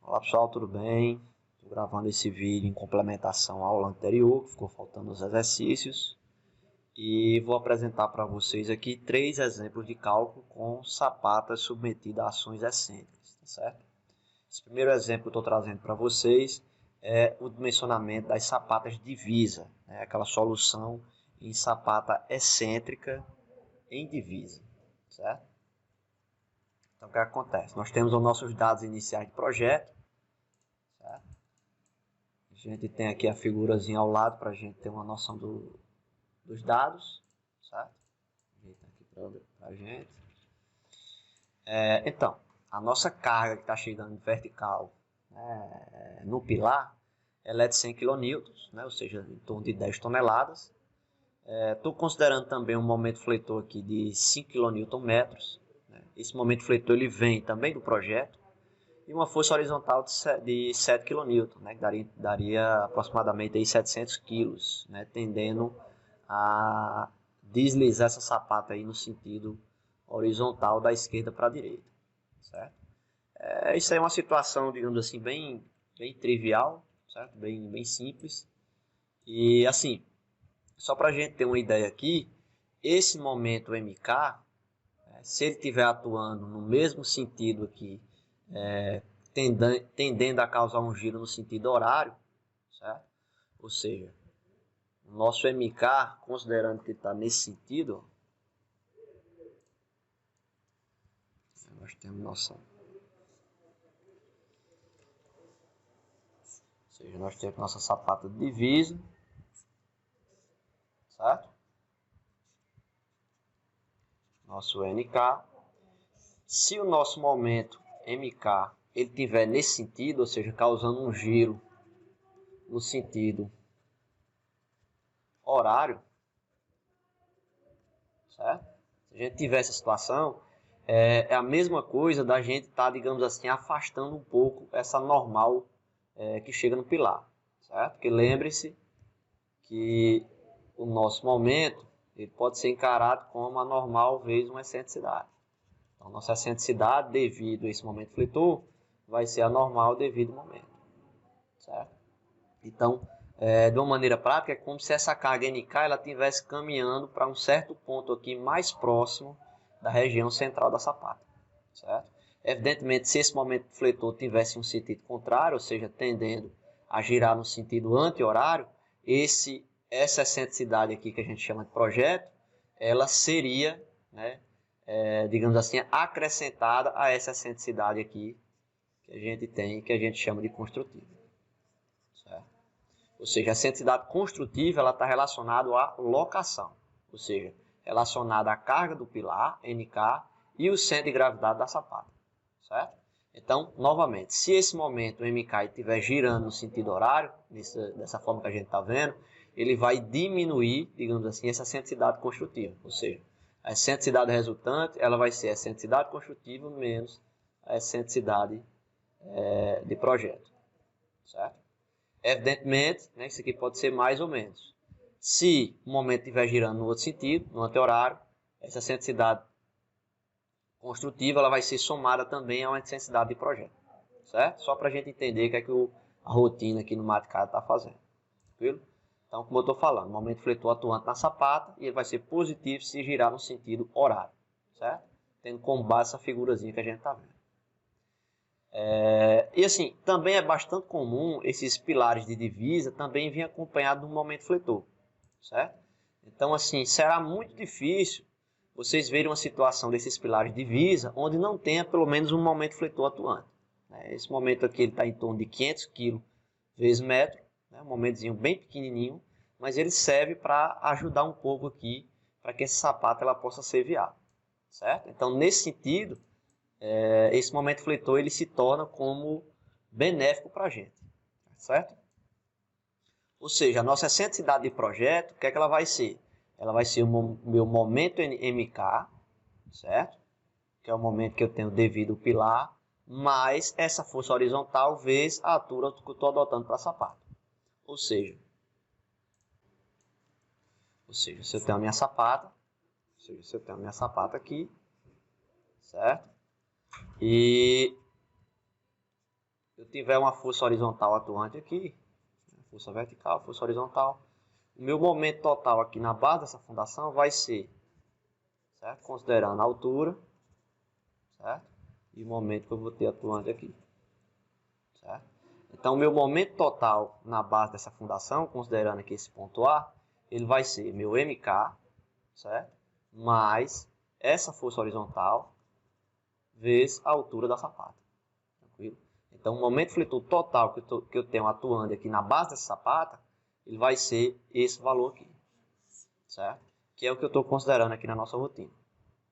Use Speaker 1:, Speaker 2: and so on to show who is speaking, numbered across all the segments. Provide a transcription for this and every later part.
Speaker 1: Olá pessoal, tudo bem? Estou gravando esse vídeo em complementação à aula anterior, que ficou faltando os exercícios. E vou apresentar para vocês aqui 3 exemplos de cálculo com sapatas submetidas a ações excêntricas, tá certo? Esse primeiro exemplo que eu estou trazendo para vocês é o dimensionamento das sapatas divisa, né? Aquela solução em sapata excêntrica em divisa, certo? Então o que acontece? Nós temos os nossos dados iniciais de projeto, certo? A gente tem aqui a figurazinha ao lado para a gente ter uma noção dos dados, certo? Ajeitar aqui para a gente. Então, a nossa carga que está chegando vertical, né, no pilar, ela é de 100 kN, né, ou seja, em torno de 10 toneladas. Estou considerando também um momento fletor aqui de 5 kN. Né? Esse momento fletor ele vem também do projeto. E uma força horizontal de 7 kN, né, que daria aproximadamente aí 700 kg, né, tendendo a deslizar essa sapata aí no sentido horizontal da esquerda para a direita, certo? Isso aí é uma situação, digamos assim, bem trivial, certo? Bem simples. E assim, só para a gente ter uma ideia aqui, esse momento MK, se ele estiver atuando no mesmo sentido aqui, tendendo a causar um giro no sentido horário, certo? Ou seja, o nosso MK, considerando que está nesse sentido, nós temos nossa, nossa sapata de divisa, certo? Nosso NK. Se o nosso momento MK ele tiver nesse sentido, ou seja, causando um giro no sentido horário, certo? Se a gente tiver essa situação, é a mesma coisa da gente estar, digamos assim, afastando um pouco essa normal que chega no pilar, certo? Porque lembre-se que o nosso momento ele pode ser encarado como a normal vezes uma excentricidade. Então, nossa excentricidade devido a esse momento fletor vai ser a normal devido ao momento, certo? Então, de uma maneira prática, é como se essa carga NK ela estivesse caminhando para um certo ponto aqui mais próximo da região central da sapata, certo? Evidentemente, se esse momento fletor tivesse um sentido contrário, ou seja, tendendo a girar no sentido anti-horário, essa excentricidade aqui que a gente chama de projeto, ela seria, né, digamos assim, acrescentada a essa excentricidade aqui que a gente tem, que a gente chama de construtiva, certo? Ou seja, a excentricidade construtiva ela está relacionada à locação, ou seja, relacionada à carga do pilar, NK, e o centro de gravidade da sapata, certo? Então, novamente, se esse momento o MK estiver girando no sentido horário, dessa forma que a gente está vendo, ele vai diminuir, digamos assim, essa excentricidade construtiva, ou seja, a excentricidade resultante ela vai ser a excentricidade construtiva menos a excentricidade de projeto, certo? Evidentemente, né, isso aqui pode ser mais ou menos. Se o momento estiver girando no outro sentido, no anti-horário, essa excentricidade construtiva ela vai ser somada também a uma excentricidade de projeto, certo? Só para a gente entender o que é que a rotina aqui no MATCAD está fazendo, tranquilo? Então, como eu estou falando, o momento fletor atuante na sapata e ele vai ser positivo se girar no sentido horário, certo? Tendo como base essa figurazinha que a gente está vendo. E assim, também é bastante comum esses pilares de divisa também vir acompanhado de um momento fletor, certo? Então, assim, será muito difícil vocês verem uma situação desses pilares de divisa onde não tenha pelo menos um momento fletor atuante. Esse momento aqui está em torno de 500 kg vezes metro, um momentozinho bem pequenininho, mas ele serve para ajudar um pouco aqui para que essa sapata ela possa ser viável, certo? Então, nesse sentido, esse momento fletor ele se torna como benéfico para a gente, certo? Ou seja, a nossa excentricidade de projeto, o que é que ela vai ser? Ela vai ser o meu momento MK, certo? Que é o momento que eu tenho devido ao pilar, mais essa força horizontal vezes a altura que eu estou adotando para a sapata. Ou seja, se eu tenho a minha sapata, aqui, certo? E eu tiver uma força horizontal atuante aqui, força vertical, força horizontal, o meu momento total aqui na base dessa fundação vai ser, certo? Considerando a altura, certo? E o momento que eu vou ter atuante aqui, certo? Então, o meu momento total na base dessa fundação, considerando aqui esse ponto A, ele vai ser meu MK, certo? Mais essa força horizontal vezes a altura da sapata. Tranquilo? Então, o momento fletor total que eu tenho atuando aqui na base dessa sapata, ele vai ser esse valor aqui, certo? Que é o que eu estou considerando aqui na nossa rotina,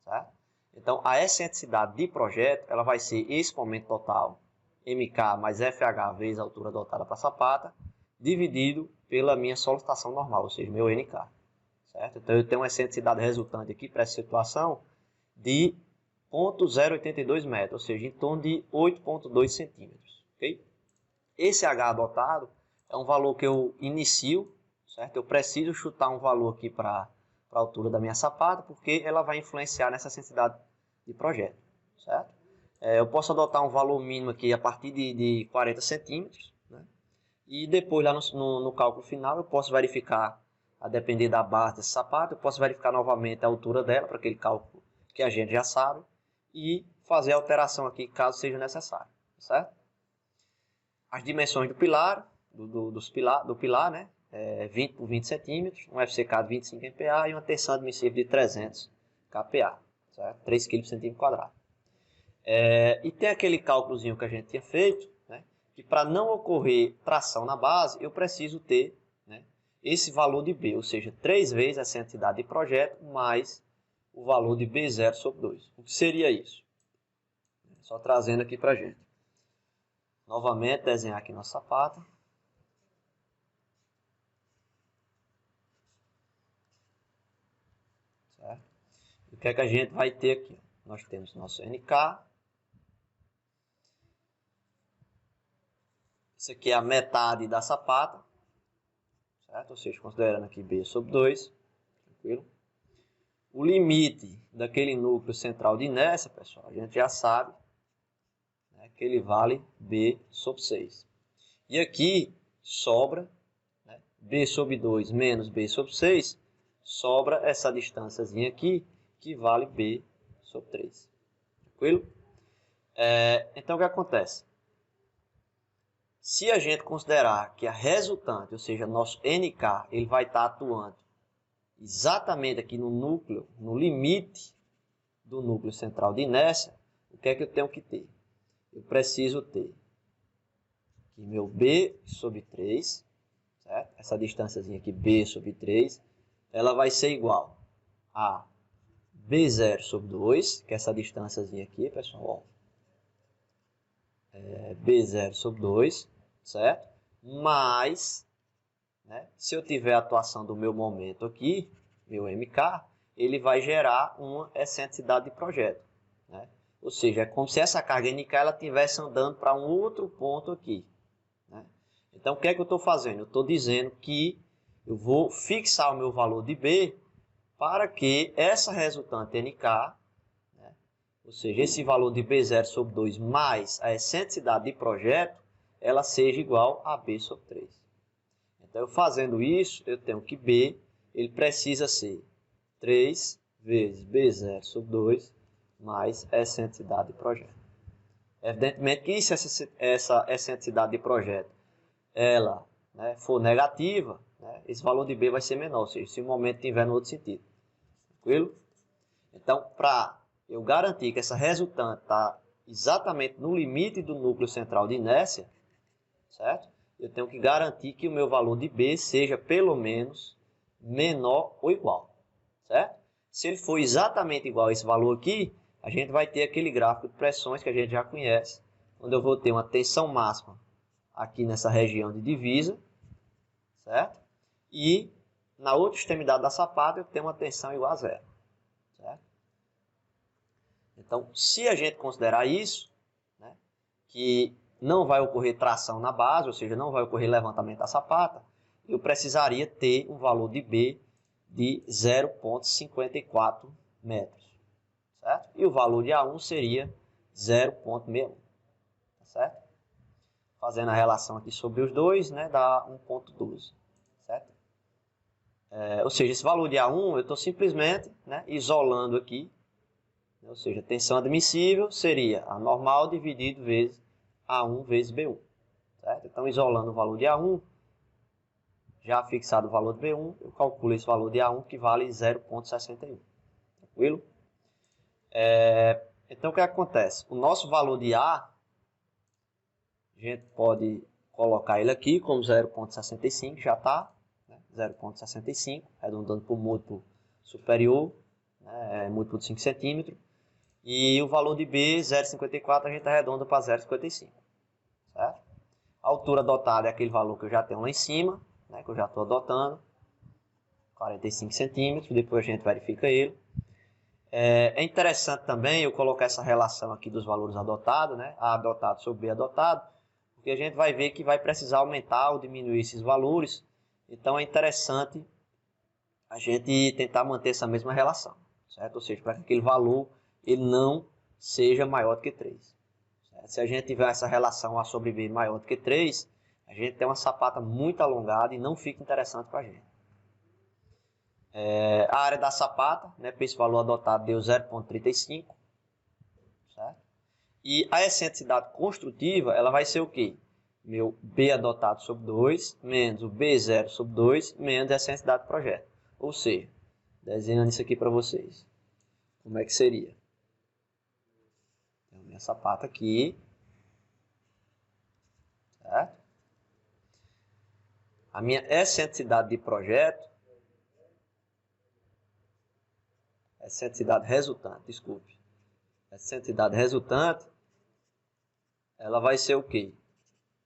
Speaker 1: certo? Então, a excentricidade de projeto, ela vai ser esse momento total, MK mais FH vezes a altura adotada para a sapata, dividido pela minha solicitação normal, ou seja, meu NK, certo? Então, eu tenho uma excentricidade resultante aqui para essa situação de 0,082 metros, ou seja, em torno de 8,2 centímetros. Okay? Esse H adotado é um valor que eu inicio, certo? Eu preciso chutar um valor aqui para a altura da minha sapata, porque ela vai influenciar nessa sensibilidade de projeto, certo? Eu posso adotar um valor mínimo aqui a partir de 40 centímetros, né? E depois lá no cálculo final eu posso verificar, a depender da base desse sapato, eu posso verificar novamente a altura dela, para aquele cálculo que a gente já sabe, e fazer a alteração aqui caso seja necessário, certo? As dimensões do pilar, do pilar, né? 20 por 20 centímetros, um FCK de 25 MPa e uma tensão admissível de 300 kPa, certo? 3 kg por centímetro quadrado. E tem aquele cálculozinho que a gente tinha feito, né? Que para não ocorrer tração na base, eu preciso ter, né, esse valor de B, ou seja, 3 vezes essa entidade de projeto mais o valor de B0 sobre 2. O que seria isso? Só trazendo aqui para a gente. Novamente, desenhar aqui nossa sapata. Certo? O que é que a gente vai ter aqui? Nós temos nosso NK. Isso aqui é a metade da sapata. Certo? Ou seja, considerando aqui B sobre 2. Tranquilo? O limite daquele núcleo central de inércia, pessoal, a gente já sabe, né, que ele vale B sobre 6. E aqui sobra, né, B sobre 2 menos B sobre 6, sobra essa distânciazinha aqui, que vale B sobre 3. Tranquilo? Então, o que acontece? Se a gente considerar que a resultante, ou seja, nosso NK, ele vai estar atuando exatamente aqui no núcleo, no limite do núcleo central de inércia, o que é que eu tenho que ter? Eu preciso ter aqui meu B sobre 3, certo? Essa distânciazinha aqui, B sobre 3, ela vai ser igual a B0 sobre 2, que é essa distânciazinha aqui, pessoal, B0 sobre 2, certo? Mais, né, se eu tiver a atuação do meu momento aqui, meu MK, ele vai gerar uma excentricidade de projeto, né? Ou seja, é como se essa carga NK ela estivesse andando para um outro ponto aqui, né? Então, o que é que eu estou fazendo? Eu estou dizendo que eu vou fixar o meu valor de B para que essa resultante NK, né, ou seja, esse valor de B0 sobre 2 mais a excentricidade de projeto, ela seja igual a B sobre 3. Então, eu fazendo isso, eu tenho que B, ele precisa ser 3 vezes B0 sobre 2 mais a excentricidade de projeto. Evidentemente que se essa excentricidade de projeto ela, né, for negativa, né, esse valor de B vai ser menor, ou seja, se o momento estiver no outro sentido. Tranquilo? Então, para eu garantir que essa resultante está exatamente no limite do núcleo central de inércia, certo? Eu tenho que garantir que o meu valor de B seja pelo menos menor ou igual, certo? Se ele for exatamente igual a esse valor aqui, a gente vai ter aquele gráfico de pressões que a gente já conhece, onde eu vou ter uma tensão máxima aqui nessa região de divisa, certo? E na outra extremidade da sapata eu tenho uma tensão igual a zero, certo? Então, se a gente considerar isso, né, que não vai ocorrer tração na base, ou seja, não vai ocorrer levantamento da sapata, eu precisaria ter um valor de B de 0,54 metros, certo? E o valor de A1 seria 0,61, tá certo? fazendo a relação aqui sobre os dois, né, dá 1,12, certo? Ou seja, esse valor de A1 eu estou simplesmente, né, isolando aqui, ou seja, tensão admissível seria A normal dividido vezes A1 vezes B1, certo? Então, isolando o valor de A1, já fixado o valor de B1, eu calculo esse valor de A1 que vale 0,61, tranquilo? Então, o que acontece? O nosso valor de A, a gente pode colocar ele aqui como 0,65, já está, né? 0,65, arredondando para o múltiplo superior, né? Múltiplo de 5 centímetros. E o valor de B, 0,54, a gente arredonda para 0,55, certo? A altura adotada é aquele valor que eu já tenho lá em cima, né? Que eu já estou adotando, 45 centímetros, depois a gente verifica ele. É interessante também eu colocar essa relação aqui dos valores adotados, né? A adotado sobre B adotado, porque a gente vai ver que vai precisar aumentar ou diminuir esses valores. Então é interessante a gente tentar manter essa mesma relação, certo? Ou seja, para que aquele valor ele não seja maior do que 3. Certo? Se a gente tiver essa relação A sobre B maior do que 3, a gente tem uma sapata muito alongada e não fica interessante para a gente. A área da sapata, né, para esse valor adotado, deu 0,35. Certo? E a excentricidade construtiva, ela vai ser o quê? Meu B adotado sobre 2, menos o B0 sobre 2, menos a excentricidade do projeto. Ou seja, desenhando isso aqui para vocês. Como é que seria? Tenho a minha sapata aqui. Certo? A minha excentricidade de projeto, excentricidade resultante, desculpe. Excentricidade resultante, ela vai ser o quê?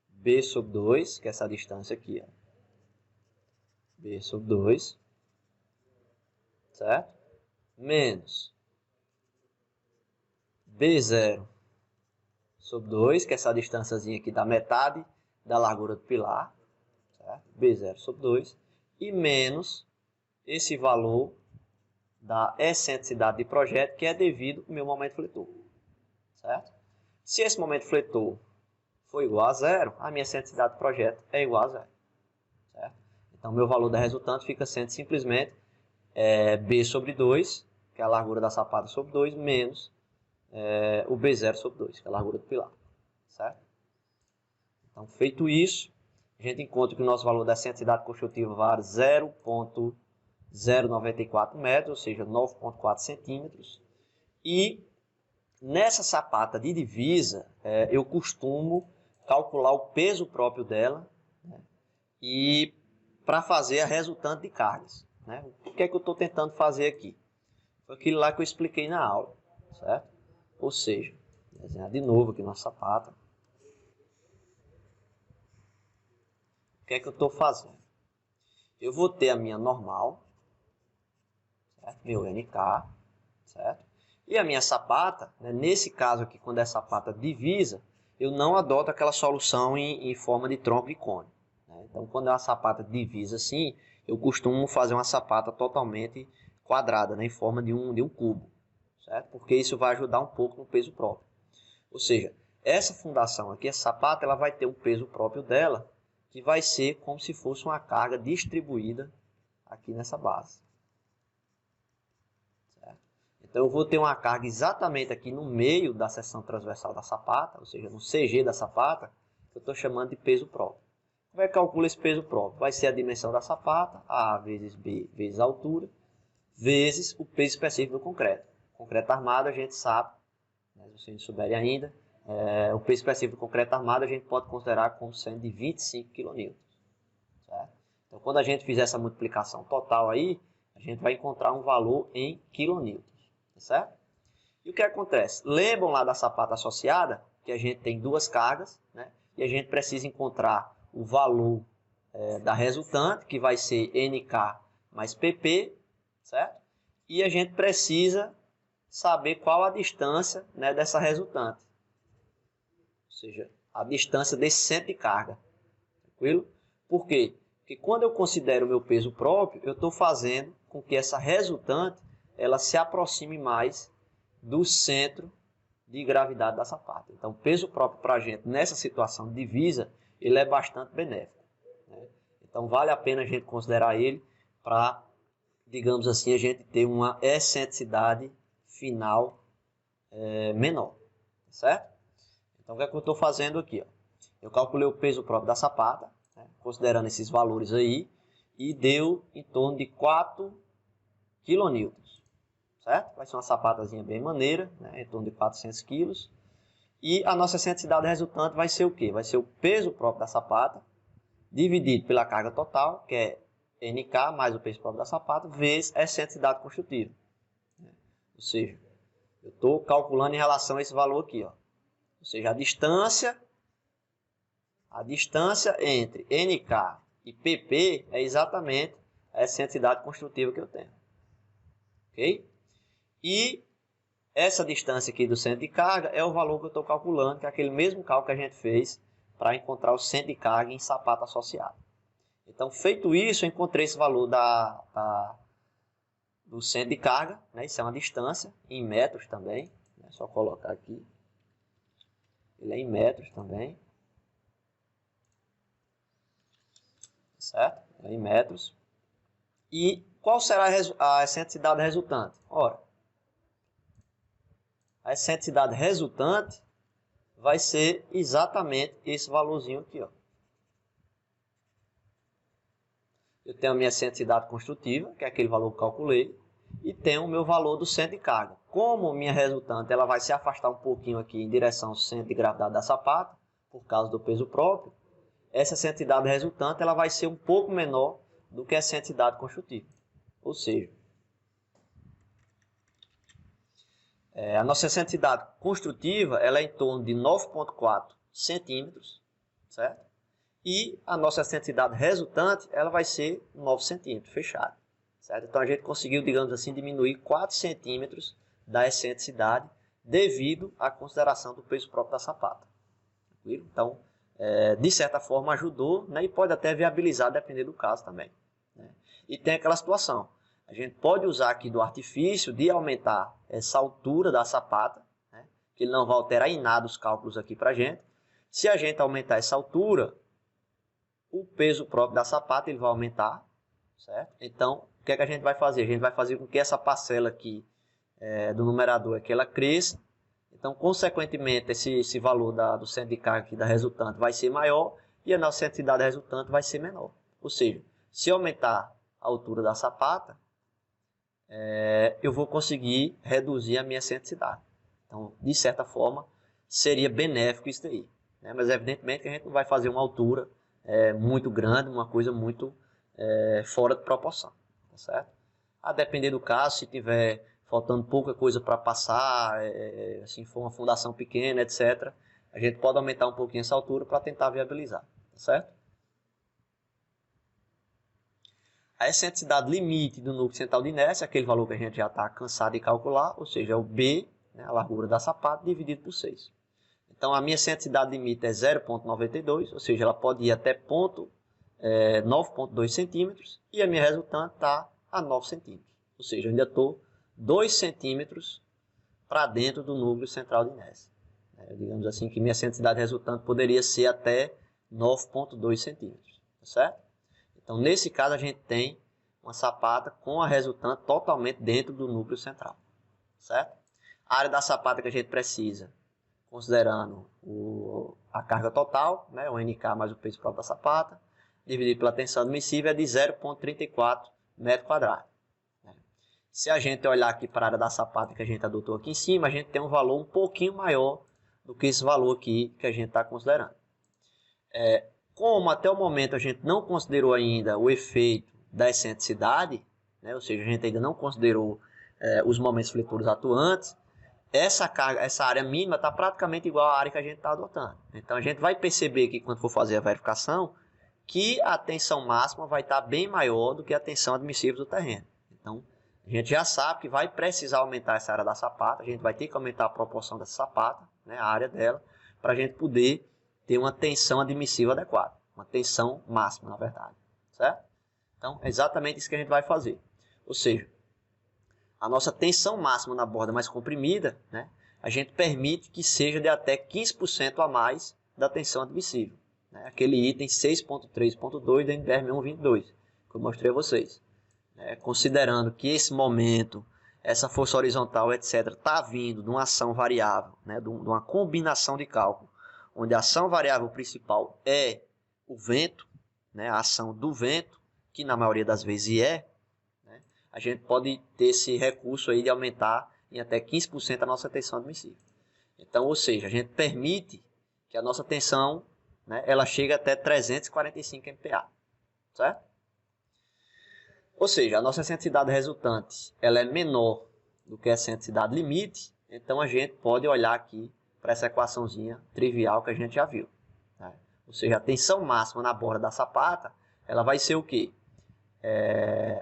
Speaker 1: B sobre 2, que é essa distância aqui, ó. B sobre 2, certo? Menos B0 sobre 2, que é essa distânciazinha aqui da metade da largura do pilar, certo? B0 sobre 2, e menos esse valor da excentricidade de projeto, que é devido ao meu momento fletor, certo? Se esse momento fletor for igual a 0, a minha excentricidade de projeto é igual a 0, certo? Então, meu valor da resultante fica sendo simplesmente B sobre 2, que é a largura da sapata sobre 2, menos o B0 sobre 2, que é a largura do pilar, certo? Então, feito isso, a gente encontra que o nosso valor da excentricidade construtiva vale 0,094 metros, ou seja, 9,4 centímetros. E nessa sapata de divisa, eu costumo calcular o peso próprio dela, né? E para fazer a resultante de cargas, né? O que é que eu estou tentando fazer aqui? Foi aquilo lá que eu expliquei na aula, certo? Ou seja, desenhar de novo aqui nossa sapata. O que é que eu estou fazendo? Eu vou ter a minha normal, certo? Meu NK, certo? E a minha sapata, né? Nesse caso aqui, quando é sapata divisa, eu não adoto aquela solução em forma de tronco de cone, né? Então, quando é uma sapata divisa assim, eu costumo fazer uma sapata totalmente quadrada, né? Em forma de um cubo, certo? Porque isso vai ajudar um pouco no peso próprio. Ou seja, essa fundação aqui, essa sapata, ela vai ter um peso próprio dela, que vai ser como se fosse uma carga distribuída aqui nessa base. Então, eu vou ter uma carga exatamente aqui no meio da seção transversal da sapata, ou seja, no CG da sapata, que eu estou chamando de peso próprio. Como é que calcula esse peso próprio? Vai ser a dimensão da sapata, A vezes B vezes a altura, vezes o peso específico do concreto. Concreto armado, a gente sabe, né, se vocês não souberem ainda, o peso específico do concreto armado a gente pode considerar como sendo de 25 kN. Certo? Então, quando a gente fizer essa multiplicação total aí, a gente vai encontrar um valor em kN. Certo? E o que acontece? Lembram lá da sapata associada, que a gente tem duas cargas, né? E a gente precisa encontrar o valor da resultante, que vai ser NK mais PP, certo? E a gente precisa saber qual a distância, né, dessa resultante. Ou seja, a distância desse centro de carga. Tranquilo? Por quê? Porque quando eu considero o meu peso próprio, eu estou fazendo com que essa resultante ela se aproxime mais do centro de gravidade da sapata. Então, o peso próprio para a gente, nessa situação de divisa, ele é bastante benéfico, né? Então, vale a pena a gente considerar ele para, digamos assim, a gente ter uma excentricidade final menor, certo? Então, o que é que eu estou fazendo aqui? Ó? Eu calculei o peso próprio da sapata, né, considerando esses valores aí, e deu em torno de 4 kN, certo? Vai ser uma sapatazinha bem maneira, né, em torno de 400 kg. E a nossa excentricidade resultante vai ser o quê? Vai ser o peso próprio da sapata, dividido pela carga total, que é NK mais o peso próprio da sapata, vezes a excentricidade construtiva. Ou seja, eu estou calculando em relação a esse valor aqui, ó. Ou seja, a distância entre NK e PP é exatamente a excentricidade construtiva que eu tenho. Ok? E essa distância aqui do centro de carga é o valor que eu estou calculando, que é aquele mesmo cálculo que a gente fez para encontrar o centro de carga em sapata associado. Então, feito isso, eu encontrei esse valor do centro de carga, né? Isso é uma distância, em metros também. É só colocar aqui. Ele é em metros também. Certo? É em metros. E qual será a excentricidade resultante? Ora, a excentricidade resultante vai ser exatamente esse valorzinho aqui, ó. Eu tenho a minha excentricidade construtiva, que é aquele valor que eu calculei, e tenho o meu valor do centro de carga. Como minha resultante ela vai se afastar um pouquinho aqui em direção ao centro de gravidade da sapata, por causa do peso próprio, essa excentricidade resultante ela vai ser um pouco menor do que a excentricidade construtiva. Ou seja, a nossa excentricidade construtiva ela é em torno de 9,4 centímetros, certo? E a nossa excentricidade resultante ela vai ser 9 centímetros, fechado. Certo? Então a gente conseguiu, digamos assim, diminuir 4 centímetros da excentricidade devido à consideração do peso próprio da sapata. Tranquilo? Então, de certa forma ajudou, né? E pode até viabilizar, dependendo do caso também, né? E tem aquela situação, a gente pode usar aqui do artifício de aumentar essa altura da sapata, né? Que ele não vai alterar em nada os cálculos aqui para a gente. Se a gente aumentar essa altura, o peso próprio da sapata ele vai aumentar, certo? Então, o que é que a gente vai fazer? A gente vai fazer com que essa parcela aqui do numerador aqui, ela cresça. Então, consequentemente, esse valor do centro de carga aqui da resultante vai ser maior e a nossa excentricidade resultante vai ser menor. Ou seja, se aumentar a altura da sapata, eu vou conseguir reduzir a minha excentricidade. Então, de certa forma, seria benéfico isso daí, né? Mas, evidentemente, que a gente não vai fazer uma altura muito grande, uma coisa muito fora de proporção, tá certo? A depender do caso, se tiver faltando pouca coisa para passar, assim, for uma fundação pequena, etc., a gente pode aumentar um pouquinho essa altura para tentar viabilizar, tá certo? A excentricidade limite do núcleo central de inércia, aquele valor que a gente já está cansado de calcular, ou seja, é o B, né, a largura da sapata, dividido por 6. Então, a minha excentricidade limite é 0,92, ou seja, ela pode ir até 9,2 centímetros, e a minha resultante está a 9 centímetros. Ou seja, eu ainda estou 2 centímetros para dentro do núcleo central de inércia. Digamos assim que minha excentricidade resultante poderia ser até 9,2 centímetros, tá certo? Então, nesse caso, a gente tem uma sapata com a resultante totalmente dentro do núcleo central, certo? A área da sapata que a gente precisa, considerando a carga total, né, o NK mais o peso próprio da sapata, dividido pela tensão admissível, é de 0,34 metro quadrado. Se a gente olhar aqui para a área da sapata que a gente adotou aqui em cima, a gente tem um valor um pouquinho maior do que esse valor aqui que a gente está considerando. Como até o momento a gente não considerou ainda o efeito da excentricidade, né, ou seja, a gente ainda não considerou os momentos fletores atuantes, essa área mínima está praticamente igual à área que a gente está adotando. Então a gente vai perceber que quando for fazer a verificação, que a tensão máxima vai estar bem maior do que a tensão admissível do terreno. Então a gente já sabe que vai precisar aumentar essa área da sapata, a gente vai ter que aumentar a proporção dessa sapata, né, a área dela, para a gente poder ter uma tensão admissível adequada, uma tensão máxima, na verdade, certo? Então, é exatamente isso que a gente vai fazer. Ou seja, a nossa tensão máxima na borda mais comprimida, né, a gente permite que seja de até 15% a mais da tensão admissível. Né? Aquele item 6.3.2 da NBR 6122, que eu mostrei a vocês. Considerando que esse momento, essa força horizontal, etc., está vindo de uma ação variável, né? de uma combinação de cálculo, onde a ação variável principal é o vento, né? A ação do vento, que na maioria das vezes é, né? A gente pode ter esse recurso aí de aumentar em até 15% a nossa tensão admissível. Então, ou seja, a gente permite que a nossa tensão, né, ela chegue até 345 MPa, certo? Ou seja, a nossa excentricidade resultante ela é menor do que a excentricidade limite, então a gente pode olhar aqui para essa equaçãozinha trivial que a gente já viu. Né? Ou seja, a tensão máxima na borda da sapata, ela vai ser o quê?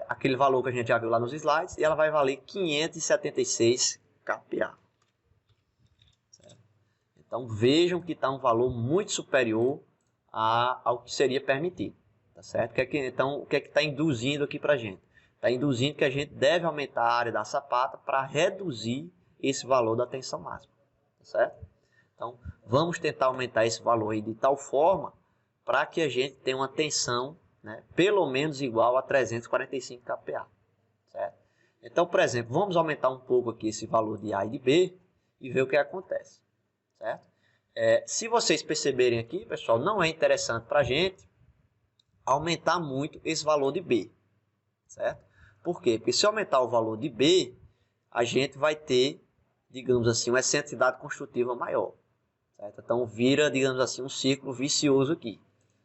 Speaker 1: Aquele valor que a gente já viu lá nos slides, e ela vai valer 576 kPa. Certo? Então vejam que está um valor muito superior ao que seria permitido. Tá certo? Então, o que é que está induzindo aqui para a gente? Está induzindo que a gente deve aumentar a área da sapata para reduzir esse valor da tensão máxima. Tá certo? Então, vamos tentar aumentar esse valor aí de tal forma para que a gente tenha uma tensão, né, pelo menos igual a 345 kPa. Certo? Então, por exemplo, vamos aumentar um pouco aqui esse valor de A e de B e ver o que acontece. Certo? Se vocês perceberem aqui, pessoal, não é interessante para a gente aumentar muito esse valor de B. Certo? Por quê? Porque se aumentar o valor de B, a gente vai ter, digamos assim, uma excentricidade construtiva maior. Certo? Então vira, digamos assim, um círculo vicioso aqui.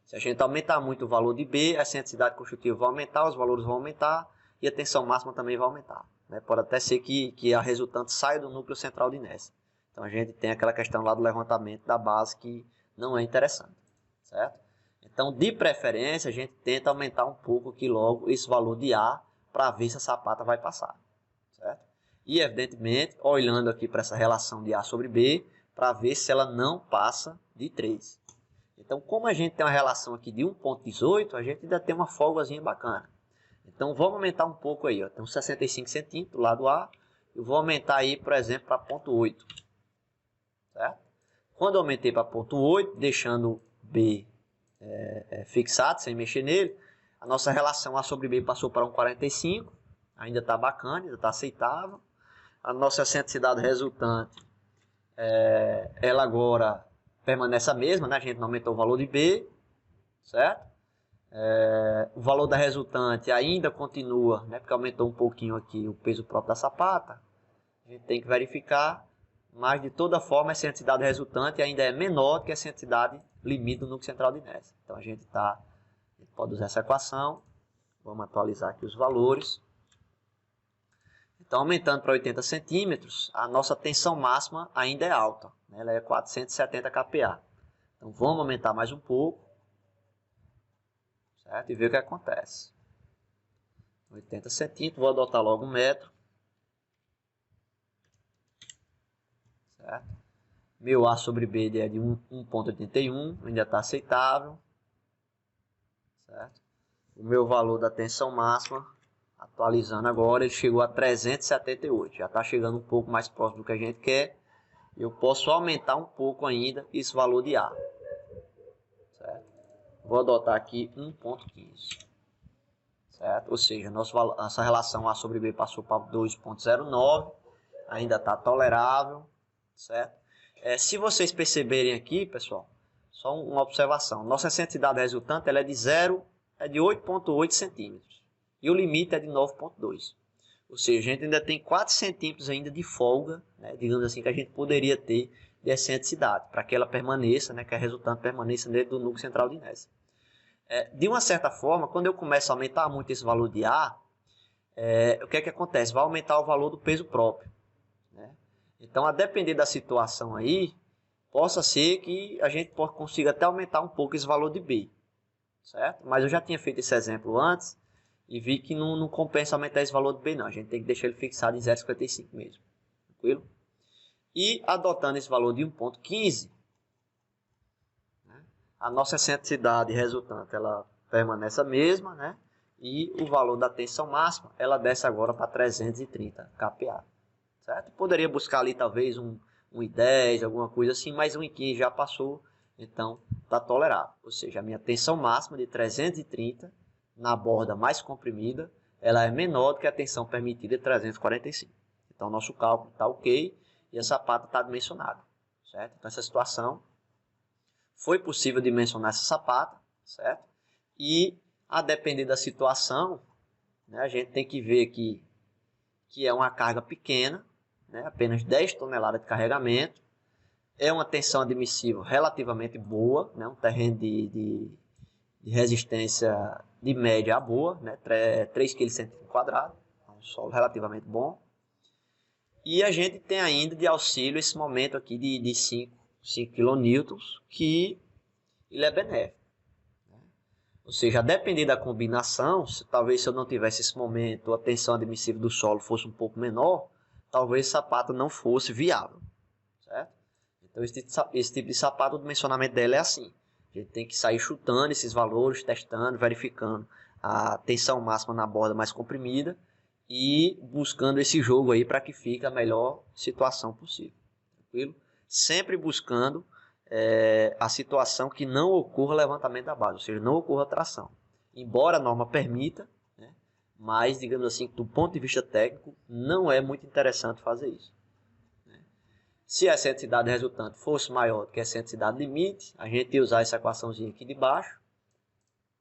Speaker 1: Se a gente aumentar muito o valor de B, a excentricidade construtiva vai aumentar, os valores vão aumentar e a tensão máxima também vai aumentar. Né? Pode até ser que a resultante saia do núcleo central de inércia. Então a gente tem aquela questão lá do levantamento da base que não é interessante. Certo? Então, de preferência, a gente tenta aumentar um pouco aqui logo esse valor de A para ver se a sapata vai passar. Certo? E, evidentemente, olhando aqui para essa relação de A sobre B, para ver se ela não passa de 3. Então, como a gente tem uma relação aqui de 1,18, a gente ainda tem uma folgazinha bacana. Então, vamos aumentar um pouco aí. Ó. Tem uns 65 centímetros do lado A. Eu vou aumentar aí, por exemplo, para 0,8. Certo? Quando eu aumentei para 0,8, deixando B fixado, sem mexer nele, a nossa relação A sobre B passou para 1,45. Ainda está bacana, ainda está aceitável. A nossa excentricidade resultante, ela agora permanece a mesma, né? A gente não aumentou o valor de B, certo? O valor da resultante ainda continua, né? Porque aumentou um pouquinho aqui o peso próprio da sapata. A gente tem que verificar, mas de toda forma a excentricidade resultante ainda é menor do que a excentricidade limite do núcleo central de inércia. Então a gente pode usar essa equação. Vamos atualizar aqui os valores. Então, aumentando para 80 centímetros, a nossa tensão máxima ainda é alta. Né? Ela é 470 kPa. Então, vamos aumentar mais um pouco. Certo? E ver o que acontece. 80 centímetros, vou adotar logo 1 metro. Certo? Meu A sobre B é de 1,81, ainda está aceitável. Certo? O meu valor da tensão máxima, atualizando agora, ele chegou a 378. Já está chegando um pouco mais próximo do que a gente quer. Eu posso aumentar um pouco ainda esse valor de A. Certo? Vou adotar aqui 1,15. Certo? Ou seja, nossa relação A sobre B passou para 2,09. Ainda está tolerável. Certo? Se vocês perceberem aqui, pessoal, só uma observação. Nossa excentricidade resultante ela é de 8,8 centímetros. E o limite é de 9,2. Ou seja, a gente ainda tem 4 centímetros ainda de folga, né, digamos assim, que a gente poderia ter de excentricidade, para que ela permaneça, né, que a resultante permaneça dentro do núcleo central de inércia. De uma certa forma, quando eu começo a aumentar muito esse valor de A, o que é que acontece? Vai aumentar o valor do peso próprio. Né? Então, a depender da situação aí, possa ser que a gente consiga até aumentar um pouco esse valor de B. Certo? Mas eu já tinha feito esse exemplo antes e vi que não compensa aumentar esse valor de B não. A gente tem que deixar ele fixado em 0,55 mesmo. Tranquilo? E adotando esse valor de 1,15, né, a nossa excentricidade resultante ela permanece a mesma, né? E o valor da tensão máxima ela desce agora para 330 kPa. Certo? Poderia buscar ali talvez um 1,10, alguma coisa assim, mas 1,15 já passou, então está tolerável. Ou seja, a minha tensão máxima de 330 na borda mais comprimida, ela é menor do que a tensão permitida de 345. Então, nosso cálculo está ok e a sapata está dimensionada, certo? Então, essa situação, foi possível dimensionar essa sapata, certo? E, a depender da situação, né, a gente tem que ver aqui que é uma carga pequena, né, apenas 10 toneladas de carregamento, é uma tensão admissível relativamente boa, né, um terreno de resistência de média a boa, né, 3 kg centímetro quadrado, um solo relativamente bom. E a gente tem ainda de auxílio esse momento aqui de 5 kN, que ele é benéfico. Ou seja, a depender da combinação, talvez se eu não tivesse esse momento, a tensão admissível do solo fosse um pouco menor, talvez esse sapato não fosse viável, certo? Então, esse tipo de sapato, o dimensionamento dela é assim. A gente tem que sair chutando esses valores, testando, verificando a tensão máxima na borda mais comprimida e buscando esse jogo aí para que fique a melhor situação possível. Tranquilo? Sempre buscando a situação que não ocorra levantamento da base, ou seja, não ocorra tração. Embora a norma permita, né, mas, digamos assim, do ponto de vista técnico, não é muito interessante fazer isso. Se a excentricidade resultante fosse maior do que a excentricidade limite, a gente ia usar essa equaçãozinha aqui de baixo,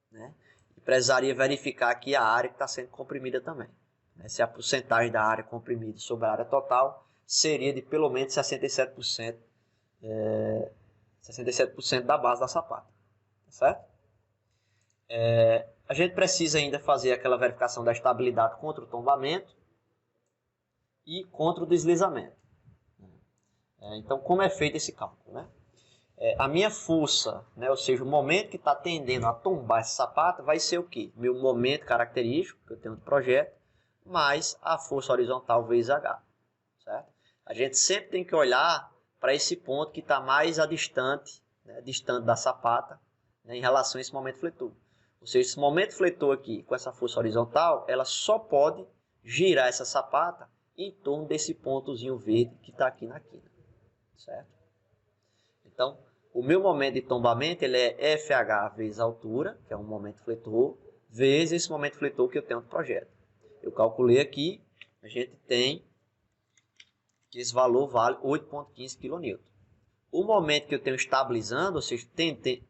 Speaker 1: né, e precisaria verificar aqui a área que está sendo comprimida também. Né, se a porcentagem da área comprimida sobre a área total seria de pelo menos 67%, 67% da base da sapata, certo? A gente precisa ainda fazer aquela verificação da estabilidade contra o tombamento e contra o deslizamento. Então, como é feito esse cálculo, né? A minha força, né, ou seja, o momento que está tendendo a tombar essa sapata, vai ser o quê? Meu momento característico, que eu tenho de projeto, mais a força horizontal vezes H, certo? A gente sempre tem que olhar para esse ponto que está mais distante, né, distante da sapata, né, em relação a esse momento fletor. Ou seja, esse momento fletor aqui, com essa força horizontal, ela só pode girar essa sapata em torno desse pontozinho verde que está aqui na quina, certo? Então, o meu momento de tombamento ele é FH vezes a altura, que é um momento fletor, vezes esse momento fletor que eu tenho no projeto. Eu calculei aqui, a gente tem que esse valor vale 8,15 kN. O momento que eu tenho estabilizando, ou seja,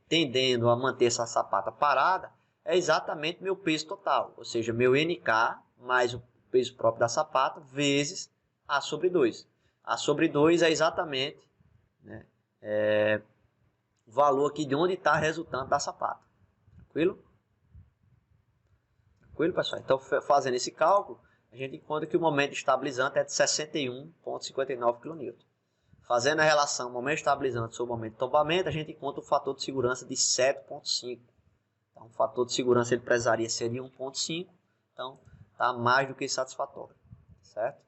Speaker 1: tendendo a manter essa sapata parada, é exatamente meu peso total, ou seja, meu NK mais o peso próprio da sapata vezes A sobre 2. A sobre 2 é exatamente, né, o valor aqui de onde está a resultante da sapata. Tranquilo? Tranquilo, pessoal? Então, fazendo esse cálculo, a gente encontra que o momento estabilizante é de 61,59 kN. Fazendo a relação momento estabilizante sobre o momento de tombamento, a gente encontra o fator de segurança de 7,5. Então, o fator de segurança ele precisaria ser de 1,5. Então, está mais do que satisfatório. Certo?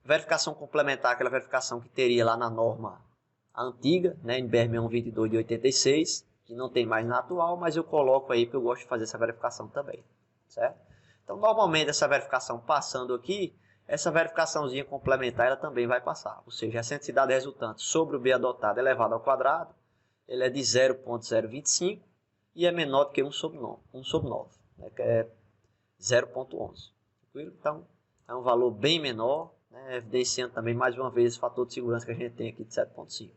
Speaker 1: Verificação complementar, aquela verificação que teria lá na norma antiga, né, NBR 6122 de 86, que não tem mais na atual, mas eu coloco aí porque eu gosto de fazer essa verificação também. Certo? Então, normalmente, essa verificação passando aqui, essa verificaçãozinha complementar ela também vai passar. Ou seja, a excentricidade resultante sobre o B adotado elevado ao quadrado, ele é de 0,025 e é menor do que 1 sobre 9, né, que é 0,11. Então, é um valor bem menor, né, evidenciando também mais uma vez esse fator de segurança que a gente tem aqui de 7,5.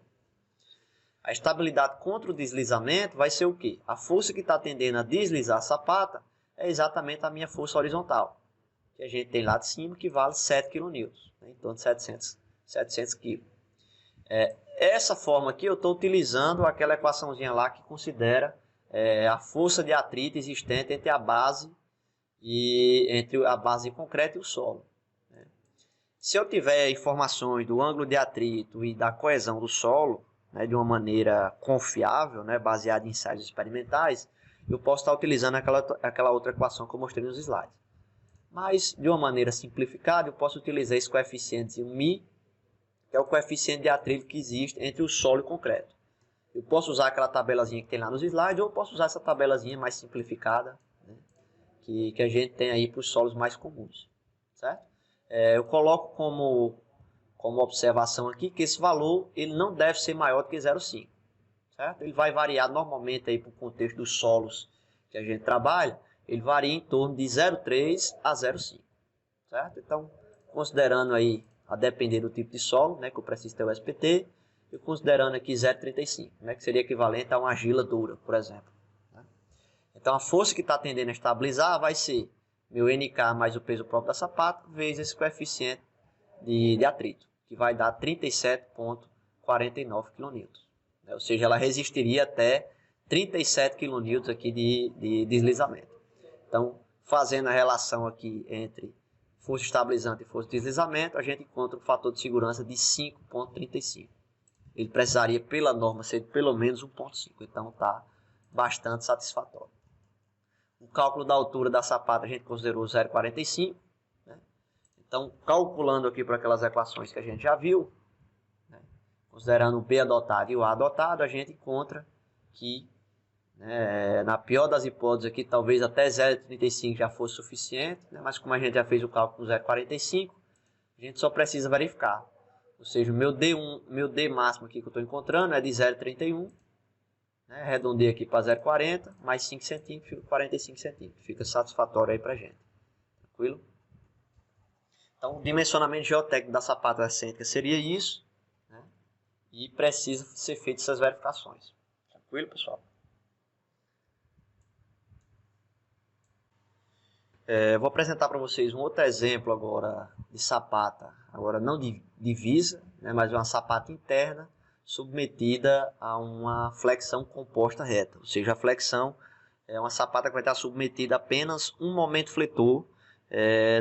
Speaker 1: A estabilidade contra o deslizamento vai ser o quê? A força que está tendendo a deslizar a sapata é exatamente a minha força horizontal, que a gente tem lá de cima, que vale 7 kN, né, em torno de 700 kg. Essa forma aqui eu estou utilizando aquela equaçãozinha lá que considera a força de atrito existente entre a base de concreto e o solo. Né? Se eu tiver informações do ângulo de atrito e da coesão do solo, né, de uma maneira confiável, né, baseada em ensaios experimentais, eu posso estar utilizando aquela outra equação que eu mostrei nos slides. Mas, de uma maneira simplificada, eu posso utilizar esse coeficiente μ, que é o coeficiente de atrito que existe entre o solo e o concreto. Eu posso usar aquela tabelazinha que tem lá nos slides, ou eu posso usar essa tabelazinha mais simplificada, né, que a gente tem aí para os solos mais comuns. Certo? Eu coloco como observação aqui, que esse valor ele não deve ser maior do que 0,5. Certo? Ele vai variar normalmente aí para o contexto dos solos que a gente trabalha, ele varia em torno de 0,3 a 0,5. Certo? Então, considerando aí, a depender do tipo de solo, né, que eu preciso ter o SPT, e considerando aqui 0,35, né, que seria equivalente a uma argila dura, por exemplo. Né? Então, a força que está tendendo a estabilizar vai ser meu NK mais o peso próprio da sapata, vezes esse coeficiente de atrito, que vai dar 37,49 kN. Ou seja, ela resistiria até 37 kN aqui de deslizamento. Então, fazendo a relação aqui entre força estabilizante e força de deslizamento, a gente encontra um fator de segurança de 5,35. Ele precisaria, pela norma, ser de pelo menos 1,5. Então, está bastante satisfatório. O cálculo da altura da sapata a gente considerou 0,45. Né? Então, calculando aqui para aquelas equações que a gente já viu, né? Considerando o B adotado e o A adotado, a gente encontra que, né, na pior das hipóteses aqui, talvez até 0,35 já fosse suficiente, né? Mas como a gente já fez o cálculo com 0,45, a gente só precisa verificar. Ou seja, o meu D1, meu D máximo aqui que eu estou encontrando é de 0,31. Né? Arredondei aqui para 0,40, mais 5 centímetros, fica 45 centímetros. Fica satisfatório aí para a gente. Tranquilo? Então, o dimensionamento geotécnico da sapata excêntrica seria isso. Né? E precisa ser feitas essas verificações. Tranquilo, pessoal? Vou apresentar para vocês um outro exemplo agora de sapata. Agora não de divisa, né, mas uma sapata interna submetida a uma flexão composta reta. Ou seja, a flexão é uma sapata que vai estar submetida a apenas um momento fletor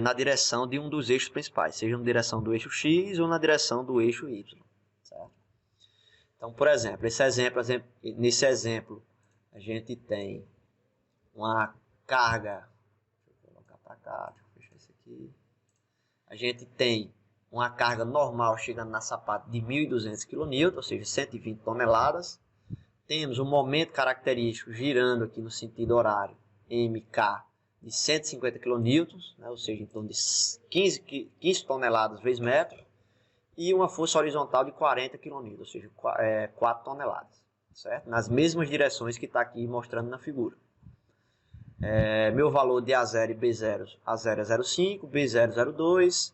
Speaker 1: na direção de um dos eixos principais, seja na direção do eixo X ou na direção do eixo Y. Certo? Então, por exemplo, nesse exemplo, a gente tem uma carga. Deixa eu colocar para cá, deixa eu fechar isso aqui. A gente tem uma carga normal chegando na sapata de 1.200 kN, ou seja, 120 toneladas. Temos um momento característico girando aqui no sentido horário, MK, de 150 kN, né, ou seja, em torno de 15 toneladas vezes metro. E uma força horizontal de 40 kN, ou seja, 4 toneladas. Certo? Nas mesmas direções que está aqui mostrando na figura. Meu valor de A0 e B0, A0 é 0,5, B0 é 0,2.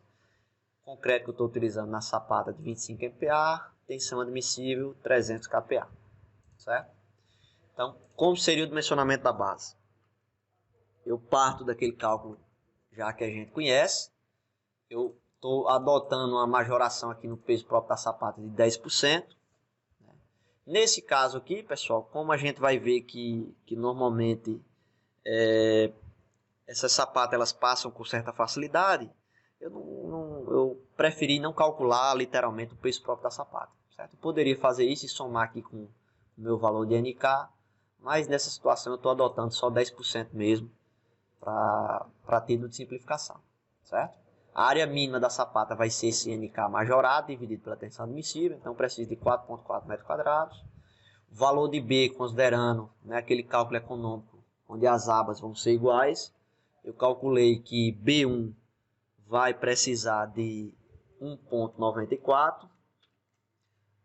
Speaker 1: Concreto que eu estou utilizando na sapata de 25 MPa, tensão admissível 300 kPa, certo? Então, como seria o dimensionamento da base? Eu parto daquele cálculo já que a gente conhece, eu estou adotando uma majoração aqui no peso próprio da sapata de 10%. Né? Nesse caso aqui, pessoal, como a gente vai ver que normalmente essas sapatas elas passam com certa facilidade, eu preferi não calcular literalmente o peso próprio da sapata. Certo? Eu poderia fazer isso e somar aqui com o meu valor de NK, mas nessa situação eu estou adotando só 10% mesmo para título de simplificação. Certo? A área mínima da sapata vai ser esse NK majorado dividido pela tensão admissível, então eu preciso de 4,4 metros quadrados. O valor de B, considerando, né, aquele cálculo econômico, onde as abas vão ser iguais, eu calculei que B1 vai precisar de 1,94.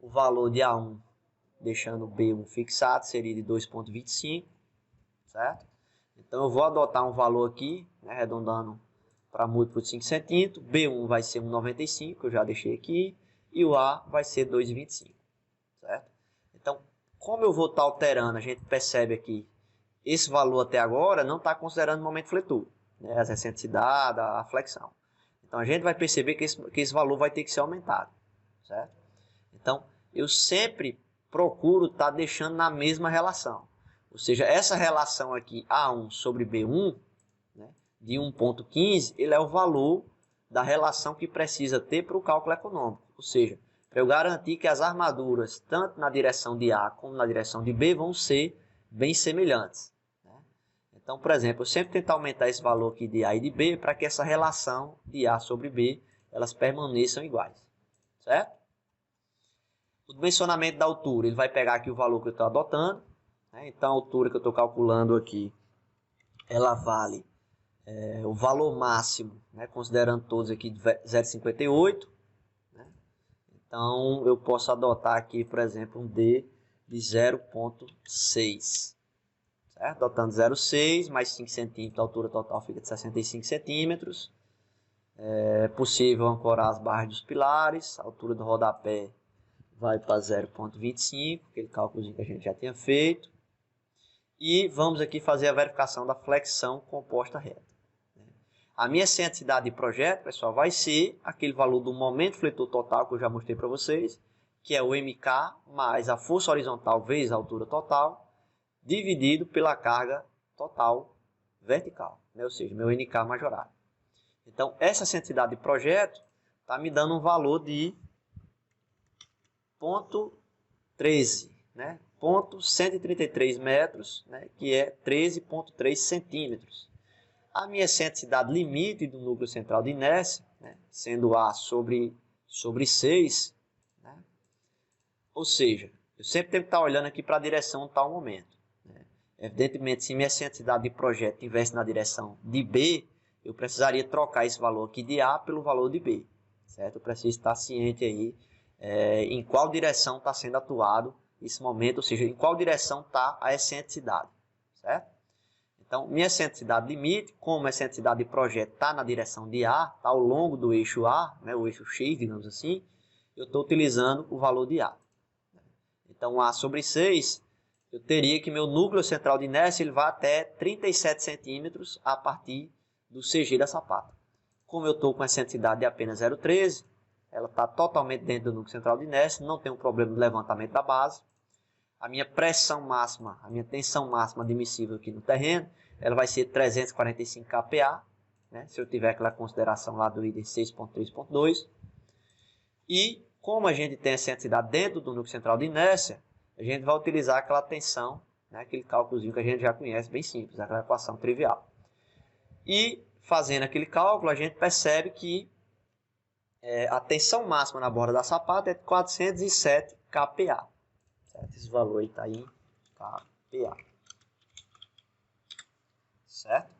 Speaker 1: O valor de A1, deixando o B1 fixado, seria de 2,25. Certo? Então eu vou adotar um valor aqui, né, arredondando para múltiplo de 5 centímetros. B1 vai ser 1,95, eu já deixei aqui. E o A vai ser 2,25. Certo? Então, como eu vou estar alterando, a gente percebe aqui, esse valor até agora não está considerando o momento fletor, né, as excentricidades, a flexão. Então, a gente vai perceber que esse valor vai ter que ser aumentado. Certo? Então, eu sempre procuro estar deixando na mesma relação. Ou seja, essa relação aqui, A1 sobre B1, né, de 1,15, ele é o valor da relação que precisa ter para o cálculo econômico. Ou seja, para eu garantir que as armaduras, tanto na direção de A como na direção de B, vão ser bem semelhantes. Então, por exemplo, eu sempre tento aumentar esse valor aqui de A e de B para que essa relação de A sobre B elas permaneçam iguais. Certo? O dimensionamento da altura, ele vai pegar aqui o valor que eu estou adotando. Né? Então, a altura que eu estou calculando aqui, ela vale o valor máximo, né, considerando todos aqui, de 0,58. Né? Então, eu posso adotar aqui, por exemplo, um D de 0,6. Certo? Adotando 0,6 mais 5 centímetros, a altura total fica de 65 centímetros. É possível ancorar as barras dos pilares, a altura do rodapé vai para 0,25, aquele cálculo que a gente já tinha feito. E vamos aqui fazer a verificação da flexão composta reta. A minha excentricidade de projeto, pessoal, vai ser aquele valor do momento fletor total que eu já mostrei para vocês, que é o MK mais a força horizontal vezes a altura total, dividido pela carga total vertical, né? Ou seja, meu NK majorado. Então, essa excentricidade de projeto está me dando um valor de 0,13, né? 0,133 metros, né? Que é 13,3 centímetros. A minha excentricidade limite do núcleo central de inércia, né? Sendo A sobre 6, né? Ou seja, eu sempre tenho que estar olhando aqui para a direção de tal momento, né? Evidentemente, se minha excentricidade de projeto estivesse na direção de B, eu precisaria trocar esse valor aqui de A pelo valor de B, certo? Eu preciso estar ciente aí em qual direção está sendo atuado esse momento, ou seja, em qual direção está a excentricidade, certo? Então, minha excentricidade limite, como a excentricidade de projeto está na direção de A, está ao longo do eixo A, né, o eixo X, digamos assim, eu estou utilizando o valor de A. Então, A sobre 6, eu teria que meu núcleo central de inércia ele vai até 37 centímetros a partir do CG da sapata. Como eu estou com a excentricidade de apenas 0,13, ela está totalmente dentro do núcleo central de inércia, não tem um problema de levantamento da base. A minha pressão máxima, a minha tensão máxima admissível aqui no terreno, ela vai ser 345 kPa, né? Se eu tiver aquela consideração lá do item 6.3.2. E como a gente tem a excentricidade dentro do núcleo central de inércia, a gente vai utilizar aquela tensão, né? Aquele cálculozinho que a gente já conhece, bem simples, aquela equação trivial. E fazendo aquele cálculo, a gente percebe que a tensão máxima na borda da sapata é de 407 kPa. Certo? Esse valor aí está em kPa. Certo?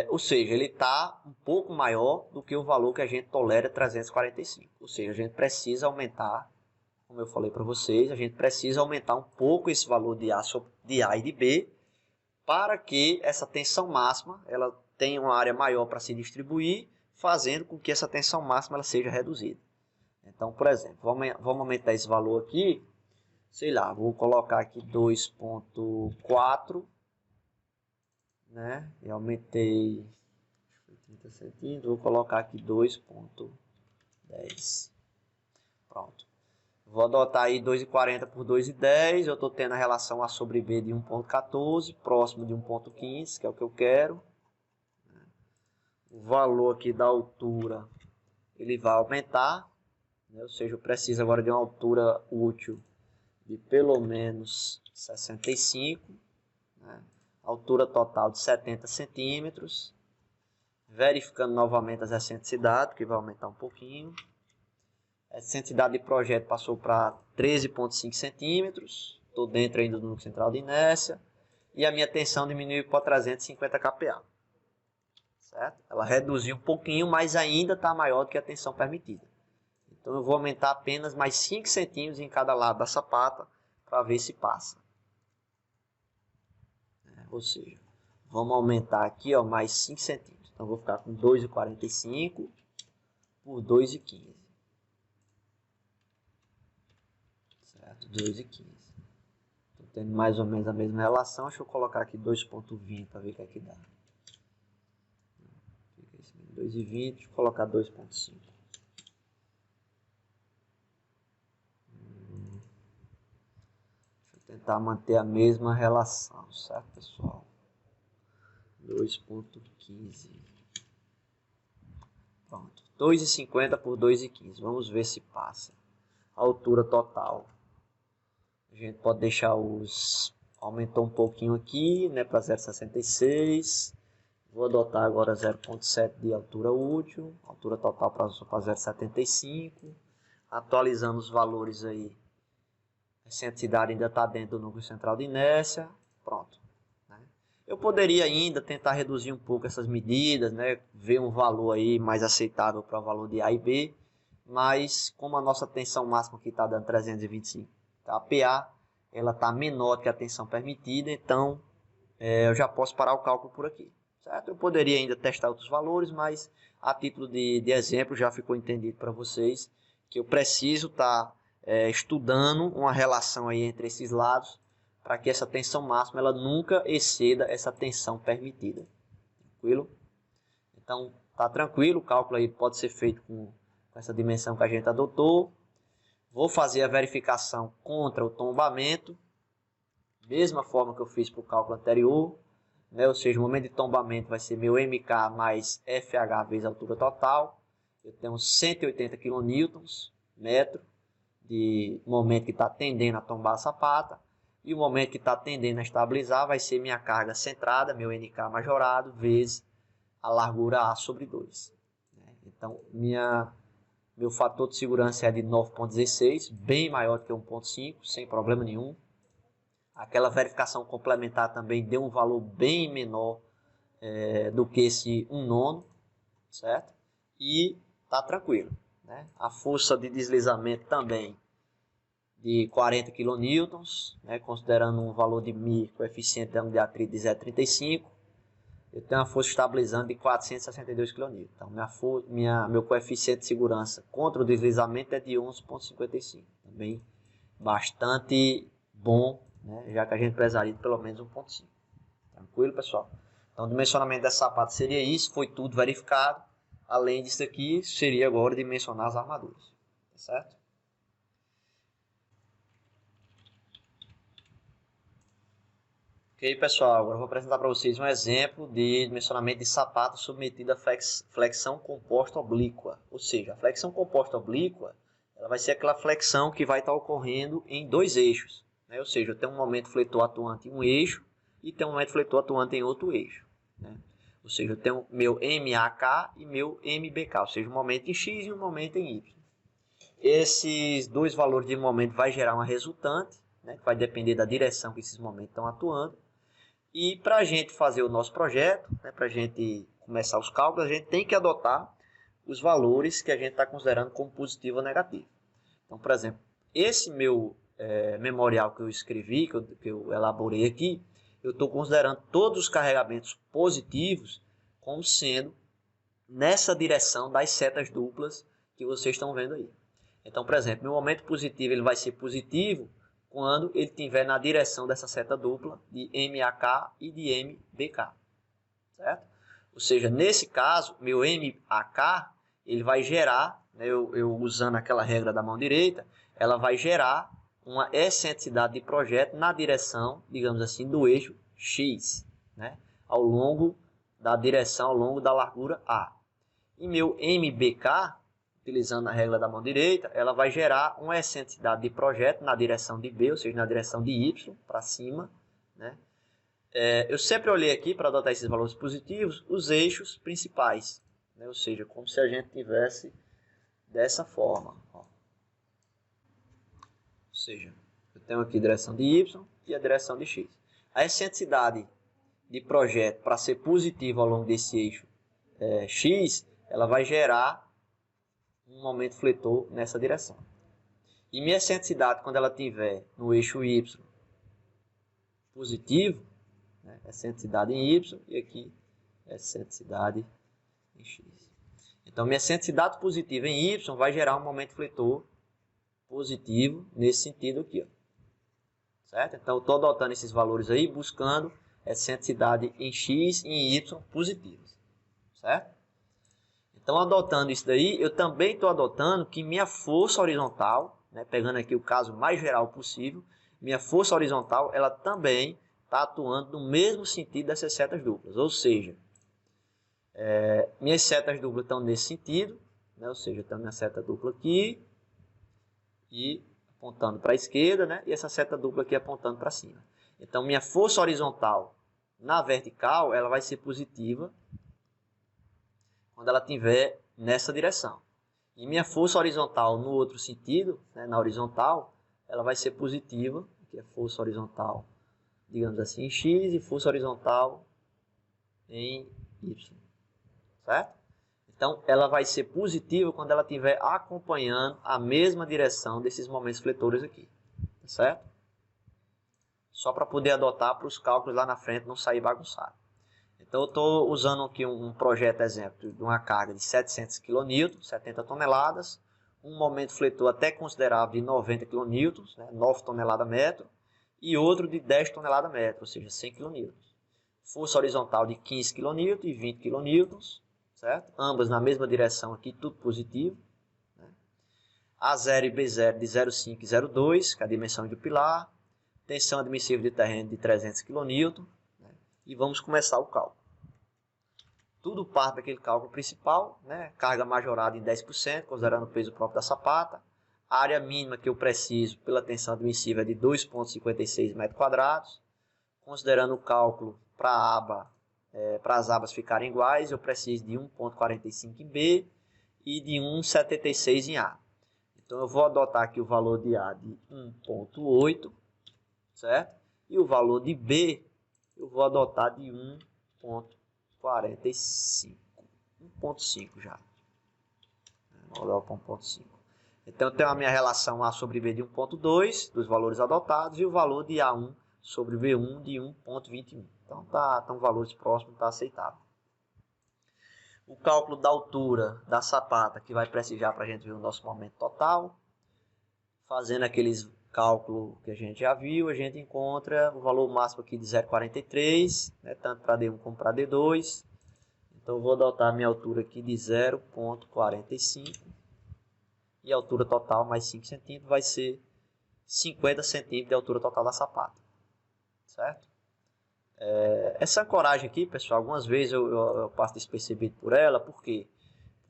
Speaker 1: Ou seja, ele está um pouco maior do que o valor que a gente tolera, 345. Ou seja, a gente precisa aumentar, como eu falei para vocês, a gente precisa aumentar um pouco esse valor de A e de B, para que essa tensão máxima ela tenha uma área maior para se distribuir, fazendo com que essa tensão máxima ela seja reduzida. Então, por exemplo, vamos aumentar esse valor aqui, sei lá, vou colocar aqui 2,4, né? E aumentei 30 centímetros, vou colocar aqui 2,10. Pronto. Vou adotar aí 2,40 por 2,10, eu estou tendo a relação A sobre B de 1,14, próximo de 1,15, que é o que eu quero. O valor aqui da altura, ele vai aumentar, né? Ou seja, eu preciso agora de uma altura útil de pelo menos 65, né? Altura total de 70 centímetros, verificando novamente as excentricidades, que vai aumentar um pouquinho. A excentricidade de projeto passou para 13,5 centímetros, estou dentro ainda do núcleo central de inércia, e a minha tensão diminuiu para 350 kPa. Certo? Ela reduziu um pouquinho, mas ainda está maior do que a tensão permitida. Então eu vou aumentar apenas mais 5 centímetros em cada lado da sapata para ver se passa. Ou seja, vamos aumentar aqui ó, mais 5 centímetros. Então eu vou ficar com 2,45 por 2,15. Certo? 2,15. Estou tendo mais ou menos a mesma relação. Deixa eu colocar aqui 2,20 para ver o que é que dá. 2,20, deixa eu colocar 2,5. Tentar manter a mesma relação, certo, pessoal? 2,15. Pronto. 2,50 por 2,15. Vamos ver se passa. A altura total. A gente pode deixar os... Aumentou um pouquinho aqui, né, para 0,66. Vou adotar agora 0,7 de altura útil. Altura total para 0,75. Atualizando os valores aí. A excentricidade ainda está dentro do núcleo central de inércia. Pronto. Né? Eu poderia ainda tentar reduzir um pouco essas medidas, né? Ver um valor aí mais aceitável para o valor de A e B. mas como a nossa tensão máxima aqui está dando 325 kPa, ela está menor do que a tensão permitida, então eu já posso parar o cálculo por aqui. Certo? Eu poderia ainda testar outros valores, mas a título de exemplo já ficou entendido para vocês que eu preciso estar estudando uma relação aí entre esses lados para que essa tensão máxima ela nunca exceda essa tensão permitida. Tranquilo? Então, tá tranquilo, o cálculo aí pode ser feito com essa dimensão que a gente adotou. Vou fazer a verificação contra o tombamento, mesma forma que eu fiz para o cálculo anterior, né? Ou seja, o momento de tombamento vai ser meu MK mais FH vezes a altura total. Eu tenho 180 kN metro de momento que está tendendo a tombar a sapata. E o momento que está tendendo a estabilizar vai ser minha carga centrada, meu NK majorado, vezes a largura A sobre 2. Então, meu fator de segurança é de 9,16, bem maior do que 1,5, sem problema nenhum. Aquela verificação complementar também deu um valor bem menor do que esse 1/9, certo? E tá tranquilo, né? A força de deslizamento também de 40 kN, né? Considerando um valor de μ, coeficiente de atrito de 0,35, eu tenho uma força estabilizando de 462 kN. Então, meu coeficiente de segurança contra o deslizamento é de 11,55. Também bastante bom, né? Já que a gente precisaria de pelo menos 1,5. Tranquilo, pessoal? Então, o dimensionamento dessa sapata seria isso. Foi tudo verificado. Além disso aqui, seria agora dimensionar as armaduras. Tá certo? Ok, pessoal, agora eu vou apresentar para vocês um exemplo de dimensionamento de sapato submetido a flexão composta oblíqua. Ou seja, a flexão composta oblíqua ela vai ser aquela flexão que vai estar ocorrendo em dois eixos. Né? Ou seja, eu tenho um momento fletor atuante em um eixo e tenho um momento fletor atuante em outro eixo. Né? Ou seja, eu tenho meu MAK e meu MBK, ou seja, um momento em X e um momento em Y. Esses dois valores de momento vai gerar uma resultante, né, que vai depender da direção que esses momentos estão atuando. E para a gente fazer o nosso projeto, né, para a gente começar os cálculos, a gente tem que adotar os valores que a gente está considerando como positivo ou negativo. Então, por exemplo, esse meu memorial que eu escrevi, que eu elaborei aqui, eu estou considerando todos os carregamentos positivos como sendo nessa direção das setas duplas que vocês estão vendo aí. Então, por exemplo, meu momento positivo ele vai ser positivo quando ele estiver na direção dessa seta dupla de MAK e de MBK, certo? Ou seja, nesse caso, meu MAK ele vai gerar, né, eu usando aquela regra da mão direita, ela vai gerar uma excentricidade de projeto na direção, digamos assim, do eixo X, né, ao longo da direção, ao longo da largura A. E meu MBK, utilizando a regra da mão direita, ela vai gerar uma excentricidade de projeto na direção de B, ou seja, na direção de Y, para cima. Né? Eu sempre olhei aqui, para adotar esses valores positivos, os eixos principais. Né? Ou seja, como se a gente tivesse dessa forma. Ó. Ou seja, eu tenho aqui a direção de Y e a direção de X. A excentricidade de projeto, para ser positiva ao longo desse eixo X, ela vai gerar um momento fletor nessa direção. E minha excentricidade, quando ela estiver no eixo Y positivo, né, excentricidade em Y, e aqui excentricidade em X. Então, minha excentricidade positiva em Y vai gerar um momento fletor positivo nesse sentido aqui. Ó. Certo? Então, eu estou adotando esses valores aí, buscando excentricidade em X e em Y positivas. Certo? Então, adotando isso daí, eu também estou adotando que minha força horizontal, né, pegando aqui o caso mais geral possível, minha força horizontal, ela também está atuando no mesmo sentido dessas setas duplas. Ou seja, minhas setas duplas estão nesse sentido, né, ou seja, eu tenho minha seta dupla aqui e apontando para a esquerda, né, e essa seta dupla aqui apontando para cima. Então, minha força horizontal na vertical, ela vai ser positiva quando ela estiver nessa direção. E minha força horizontal no outro sentido, né, na horizontal, ela vai ser positiva, que é força horizontal, digamos assim, em X e força horizontal em Y. Certo? Então, ela vai ser positiva quando ela estiver acompanhando a mesma direção desses momentos fletores aqui. Tá certo? Só para poder adotar para os cálculos lá na frente não sair bagunçado. Então, eu estou usando aqui um projeto exemplo de uma carga de 700 kN, 70 toneladas, um momento fletor até considerável de 90 kN, né, 9 toneladas metro, e outro de 10 toneladas metro, ou seja, 100 kN. Força horizontal de 15 kN e 20 kN, certo? Ambas na mesma direção aqui, tudo positivo. Né? A0 e B0 de 0,5 e 0,2, que é a dimensão do pilar. Tensão admissível de terreno de 300 kN. Né? E vamos começar o cálculo. Tudo parte daquele cálculo principal, né? Carga majorada em 10%, considerando o peso próprio da sapata. A área mínima que eu preciso pela tensão admissível é de 2,56 m². Considerando o cálculo para a aba, para as abas ficarem iguais, eu preciso de 1,45 em B e de 1,76 em A. Então, eu vou adotar aqui o valor de A de 1,8, certo? E o valor de B, eu vou adotar de 1,45. 1,5 já. Vou adotar 1,5. Então, eu tenho a minha relação A sobre B de 1,2, dos valores adotados, e o valor de A1 sobre V1 de 1,21. Então, estão valores próximos, está aceitável. O cálculo da altura da sapata, que vai precisar para a gente ver o nosso momento total. Fazendo aqueles cálculos que a gente já viu, a gente encontra o valor máximo aqui de 0,43, né, tanto para D1 como para D2. Então, eu vou adotar a minha altura aqui de 0,45. E a altura total mais 5 centímetros vai ser 50 centímetros de altura total da sapata. Certo? Essa ancoragem aqui, pessoal, algumas vezes eu passo despercebido por ela. Por quê?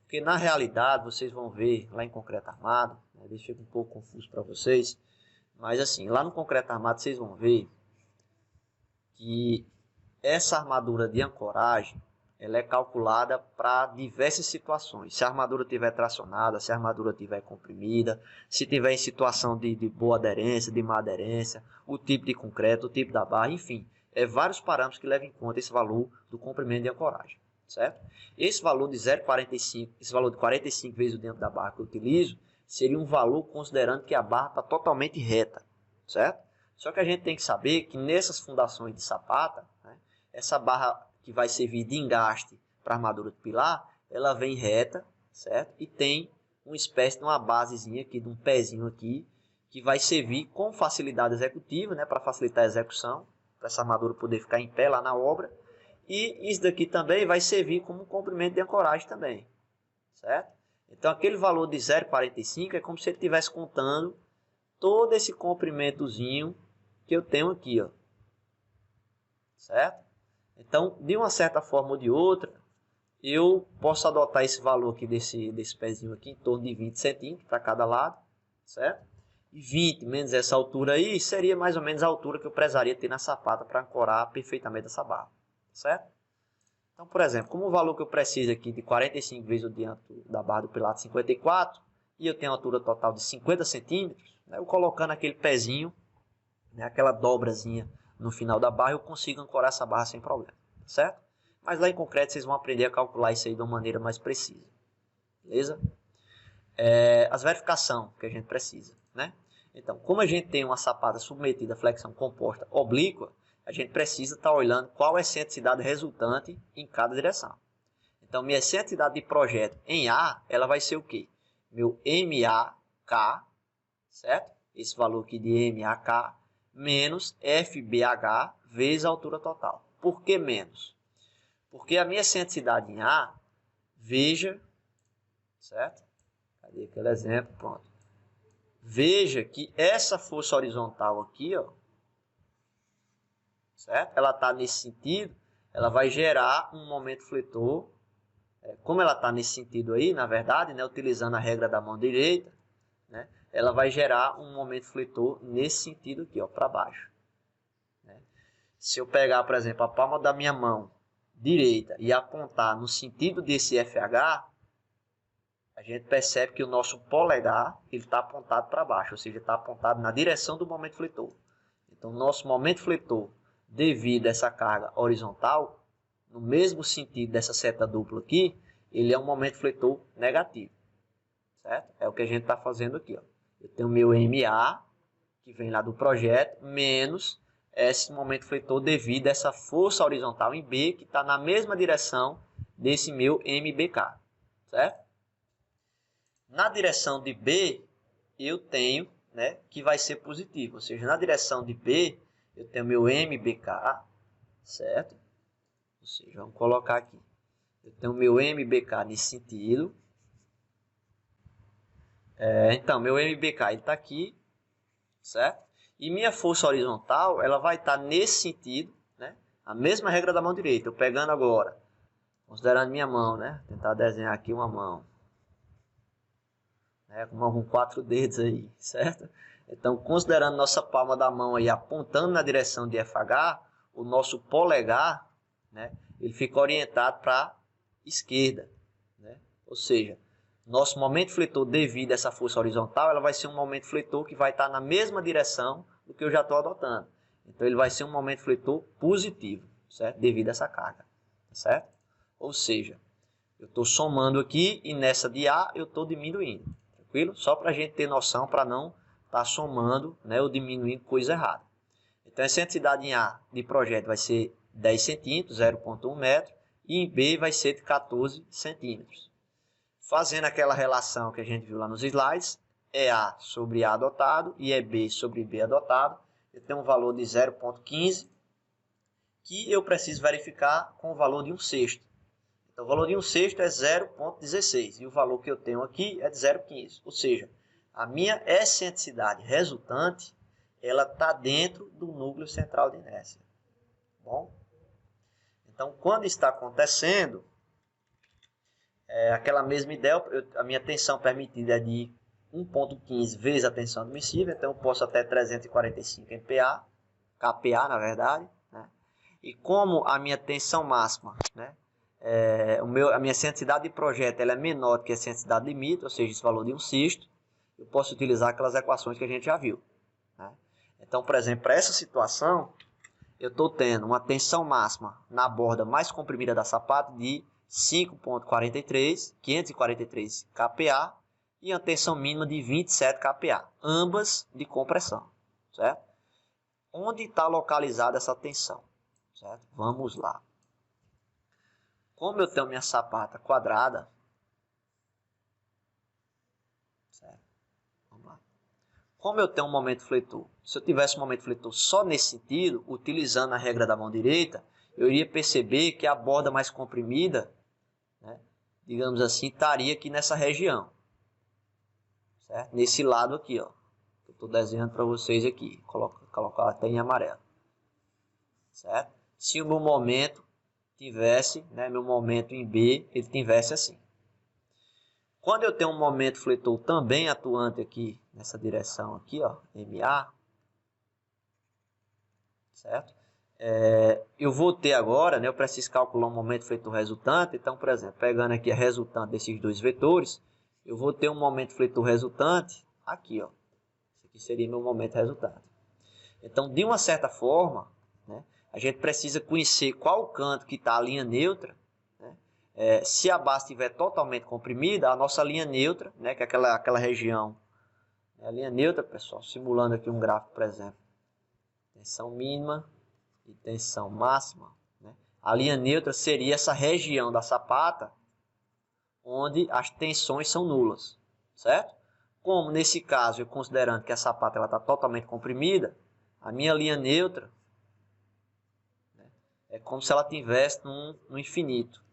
Speaker 1: Porque na realidade, vocês vão ver lá em concreto armado, né, às vezes fica um pouco confuso para vocês, mas assim, lá no concreto armado vocês vão ver que essa armadura de ancoragem, ela é calculada para diversas situações. Se a armadura estiver tracionada, se a armadura estiver comprimida, se estiver em situação de boa aderência, de má aderência, o tipo de concreto, o tipo da barra, enfim. Vários parâmetros que levam em conta esse valor do comprimento de ancoragem. Certo? Esse valor de 0,45, esse valor de 45 vezes o diâmetro da barra que eu utilizo, seria um valor considerando que a barra está totalmente reta. Certo? Só que a gente tem que saber que nessas fundações de sapata, né, essa barra que vai servir de engaste para a armadura de pilar, ela vem reta, certo? E tem uma espécie de uma basezinha aqui, de um pezinho aqui, que vai servir com facilidade executiva, né, para facilitar a execução, para essa armadura poder ficar em pé lá na obra. E isso daqui também vai servir como um comprimento de ancoragem também, certo? Então, aquele valor de 0,45 é como se ele estivesse contando todo esse comprimentozinho que eu tenho aqui, ó. Certo? Então, de uma certa forma ou de outra, eu posso adotar esse valor aqui desse pezinho aqui, em torno de 20 centímetros para cada lado, certo? E 20 menos essa altura aí, seria mais ou menos a altura que eu precisaria ter na sapata para ancorar perfeitamente essa barra, certo? Então, por exemplo, como o valor que eu preciso aqui de 45 vezes o diâmetro da barra do pilar de 54, e eu tenho uma altura total de 50 centímetros, né, eu colocando aquele pezinho, né, aquela dobrazinha no final da barra, eu consigo ancorar essa barra sem problema, certo? Mas lá em concreto vocês vão aprender a calcular isso aí de uma maneira mais precisa, beleza? As verificações que a gente precisa, né? Então, como a gente tem uma sapata submetida à flexão composta oblíqua, a gente precisa estar olhando qual é a excentricidade resultante em cada direção. Então, minha excentricidade de projeto em A, ela vai ser o quê? Meu MAK, certo? Esse valor aqui de MAK, menos FBH vezes a altura total. Por que menos? Porque a minha excentricidade em A, veja, certo? Cadê aquele exemplo? Pronto. Veja que essa força horizontal aqui, ó, certo? Ela está nesse sentido, ela vai gerar um momento fletor. Como ela está nesse sentido aí, na verdade, né, utilizando a regra da mão direita, né, ela vai gerar um momento fletor nesse sentido aqui, ó, para baixo. Né? Se eu pegar, por exemplo, a palma da minha mão direita e apontar no sentido desse FH, a gente percebe que o nosso polegar está apontado para baixo, ou seja, está apontado na direção do momento fletor. Então, o nosso momento fletor, devido a essa carga horizontal, no mesmo sentido dessa seta dupla aqui, ele é um momento fletor negativo, certo? É o que a gente está fazendo aqui, ó. Eu tenho meu MA, que vem lá do projeto, menos esse momento fletor devido a essa força horizontal em B, que está na mesma direção desse meu MBK, certo? Na direção de B, eu tenho, né, que vai ser positivo, ou seja, na direção de B, eu tenho meu MBK, certo? Ou seja, vamos colocar aqui. Eu tenho meu MBK nesse sentido. Então, meu MBK está aqui, certo? E minha força horizontal, ela vai estar nesse sentido, né? A mesma regra da mão direita. Eu pegando agora, considerando minha mão, né? Tentar desenhar aqui uma mão. Com 4 dedos aí, certo? Então, considerando nossa palma da mão aí apontando na direção de FH, o nosso polegar, né? Ele fica orientado para a esquerda, né? Ou seja, nosso momento fletor devido a essa força horizontal, ela vai ser um momento fletor que vai estar na mesma direção do que eu já estou adotando. Então, ele vai ser um momento fletor positivo, certo? Devido a essa carga, certo? Ou seja, eu estou somando aqui e nessa de A eu estou diminuindo, tranquilo? Só para a gente ter noção, para não estar somando, né, ou diminuindo coisa errada. Então, essa intensidade em A de projeto vai ser 10 centímetros, 0,1 metro, e em B vai ser de 14 centímetros. Fazendo aquela relação que a gente viu lá nos slides, é A sobre A adotado e é B sobre B adotado. Eu tenho um valor de 0,15 que eu preciso verificar com o valor de 1/6. Então, o valor de 1/6 é 0,16 e o valor que eu tenho aqui é de 0,15. Ou seja, a minha excentricidade resultante, ela está dentro do núcleo central de inércia. Bom? Então, quando está acontecendo, aquela mesma ideia, a minha tensão permitida é de 1,15 vezes a tensão admissível, então eu posso até 345 MPa, kPa na verdade, né? E como a minha tensão máxima, né, a minha excentricidade de projeto ela é menor do que a excentricidade limite, ou seja, esse valor de 1/6, eu posso utilizar aquelas equações que a gente já viu, né? Então, por exemplo, para essa situação, eu estou tendo uma tensão máxima na borda mais comprimida da sapata de 543 kPa e uma tensão mínima de 27 kPa, ambas de compressão, certo? Onde está localizada essa tensão, certo? Vamos lá. Como eu tenho minha sapata quadrada, certo? Vamos lá. Como eu tenho um momento fletor, se eu tivesse um momento fletor só nesse sentido, utilizando a regra da mão direita, eu iria perceber que a borda mais comprimida, né, digamos assim, estaria aqui nessa região, certo? Nesse lado aqui, ó. Eu estou desenhando para vocês aqui, colocar até em amarelo, certo? Se o meu momento tivesse, né, meu momento em B, ele tivesse assim. Quando eu tenho um momento fletor também atuante aqui, nessa direção aqui, ó, MA, certo? Eu vou ter agora, né, eu preciso calcular um momento fletor resultante, então, por exemplo, pegando aqui a resultante desses dois vetores, eu vou ter um momento fletor resultante aqui, ó. Esse aqui seria meu momento resultante. Então, de uma certa forma, né, a gente precisa conhecer qual o canto que está a linha neutra. Se a base estiver totalmente comprimida, a nossa linha neutra, né, que é aquela região, a linha neutra, pessoal, simulando aqui um gráfico, por exemplo, tensão mínima e tensão máxima, né, a linha neutra seria essa região da sapata onde as tensões são nulas, certo? Como nesse caso, eu considerando que a sapata está totalmente comprimida, a minha linha neutra, né, é como se ela estivesse no infinito.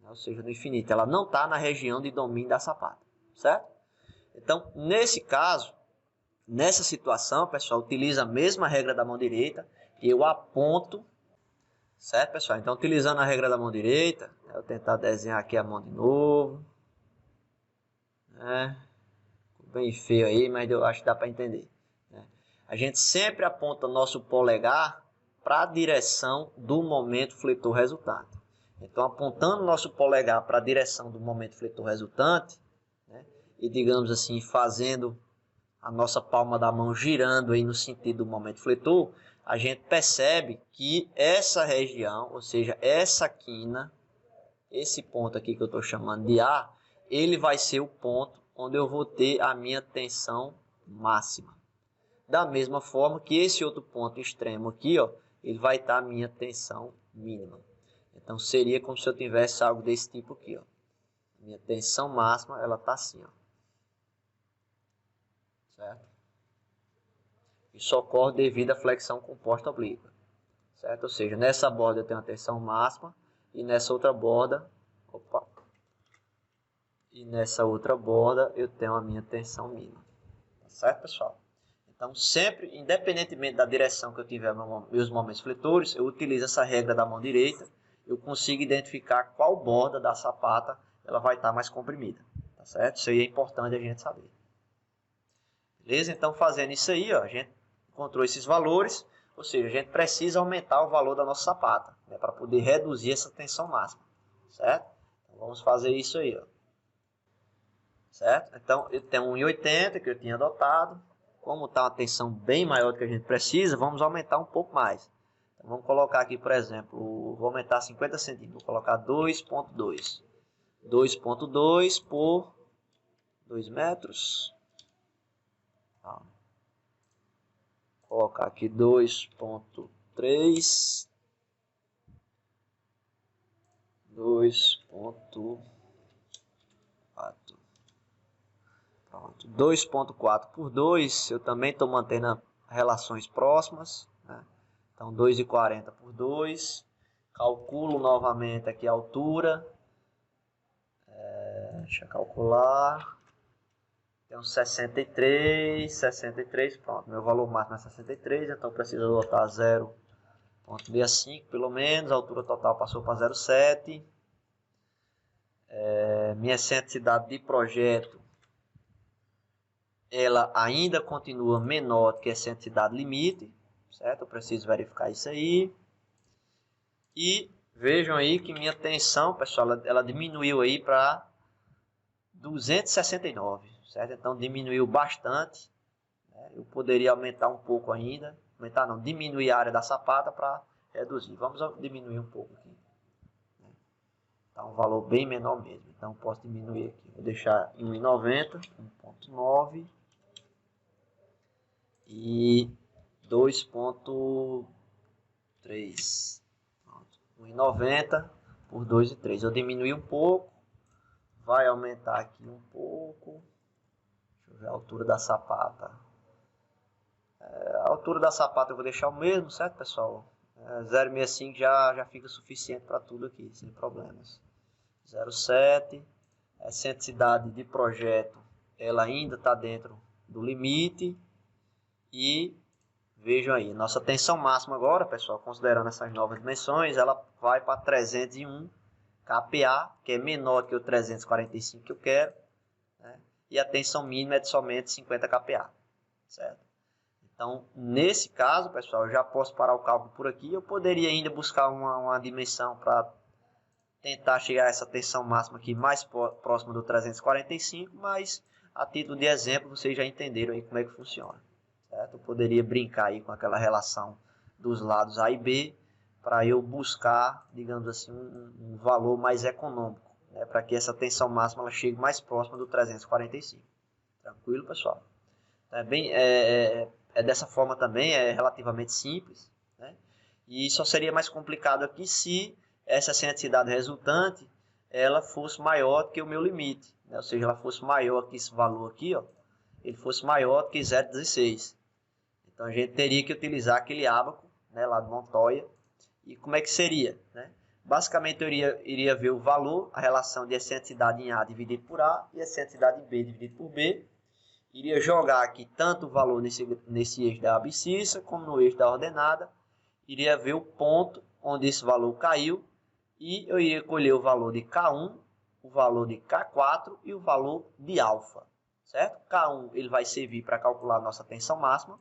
Speaker 1: Ou seja, no infinito, ela não está na região de domínio da sapata, certo? Então, nesse caso, nessa situação, pessoal, utiliza a mesma regra da mão direita, eu aponto, certo, pessoal? Então, utilizando a regra da mão direita, eu vou tentar desenhar aqui a mão de novo, né? Bem feio aí, mas eu acho que dá para entender, né? A gente sempre aponta nosso polegar para a direção do momento fletor resultante. Então, apontando nosso polegar para a direção do momento fletor resultante, né, e, digamos assim, fazendo a nossa palma da mão girando aí no sentido do momento fletor, a gente percebe que essa região, ou seja, essa quina esse ponto aqui que eu estou chamando de A, ele vai ser o ponto onde eu vou ter a minha tensão máxima. Da mesma forma que esse outro ponto extremo aqui, ó, ele vai estar a minha tensão mínima. Então seria como se eu tivesse algo desse tipo aqui, ó. Minha tensão máxima, ela está assim, ó. Certo? Isso ocorre devido à flexão composta oblíqua. Certo? Ou seja, nessa borda eu tenho a tensão máxima e nessa outra borda, eu tenho a minha tensão mínima. Tá certo, pessoal? Então, sempre, independentemente da direção que eu tiver meus momentos fletores, eu utilizo essa regra da mão direita, eu consigo identificar qual borda da sapata ela vai estar mais comprimida. Tá certo? Isso aí é importante a gente saber. Beleza? Então, fazendo isso aí, ó, a gente encontrou esses valores, ou seja, a gente precisa aumentar o valor da nossa sapata, né, para poder reduzir essa tensão máxima, certo? Então, vamos fazer isso aí, ó. Certo? Então, eu tenho 1,80 que eu tinha adotado, como está uma tensão bem maior do que a gente precisa, vamos aumentar um pouco mais. Então, vamos colocar aqui, por exemplo, vou aumentar 50 centímetros, vou colocar 2,2. 2,2 por 2 metros. Tá. Colocar aqui 2,3, 2,4, 2,4 por 2, eu também estou mantendo relações próximas, né? Então 2,40 por 2, calculo novamente aqui a altura, deixa eu calcular, tem uns 63, pronto, meu valor máximo é 63, então preciso adotar 0,65 pelo menos, a altura total passou para 0,7, minha excentricidade de projeto, ela ainda continua menor do que a excentricidade limite, certo? Eu preciso verificar isso aí, e vejam aí que minha tensão, pessoal, ela diminuiu aí para 269, certo? Então diminuiu bastante, né? Eu poderia aumentar um pouco ainda, diminuir a área da sapata para reduzir. Vamos diminuir um pouco aqui. Tá um valor bem menor mesmo, então posso diminuir aqui. Vou deixar em 1,90, 1,9 e 2,3. 1,90 por 2,3. Eu diminui um pouco, vai aumentar aqui um pouco. Deixa eu ver a altura da sapata. A altura da sapata eu vou deixar o mesmo, certo, pessoal? 0,65 já fica suficiente para tudo aqui, sem problemas. 0,7. A excentricidade de projeto, ela ainda está dentro do limite. E vejam aí, nossa tensão máxima agora, pessoal, considerando essas novas dimensões, ela vai para 301 kPa, que é menor que o 345 que eu quero, né? E a tensão mínima é de somente 50 kPa, certo? Então, nesse caso, pessoal, eu já posso parar o cálculo por aqui. Eu poderia ainda buscar uma dimensão para tentar chegar a essa tensão máxima aqui mais próxima do 345, mas a título de exemplo, vocês já entenderam aí como é que funciona. Certo? Eu poderia brincar aí com aquela relação dos lados A e B para eu buscar, digamos assim, um valor mais econômico, né? Para que essa tensão máxima ela chegue mais próxima do 345. Tranquilo, pessoal? É dessa forma também, é relativamente simples, né? E só seria mais complicado aqui se essa excentricidade resultante ela fosse maior do que o meu limite, né? Ou seja, ela fosse maior que esse valor aqui, ó, ele fosse maior do que 0,16. Então a gente teria que utilizar aquele ábaco, né, lá de Montoya. E como é que seria, né? Basicamente eu iria ver o valor, a relação de excentricidade em A dividido por A e excentricidade em B dividido por B. Iria jogar aqui tanto o valor nesse eixo da abscissa como no eixo da ordenada. Iria ver o ponto onde esse valor caiu e eu iria colher o valor de K1, o valor de K4 e o valor de alfa, certo? K1 ele vai servir para calcular a nossa tensão máxima.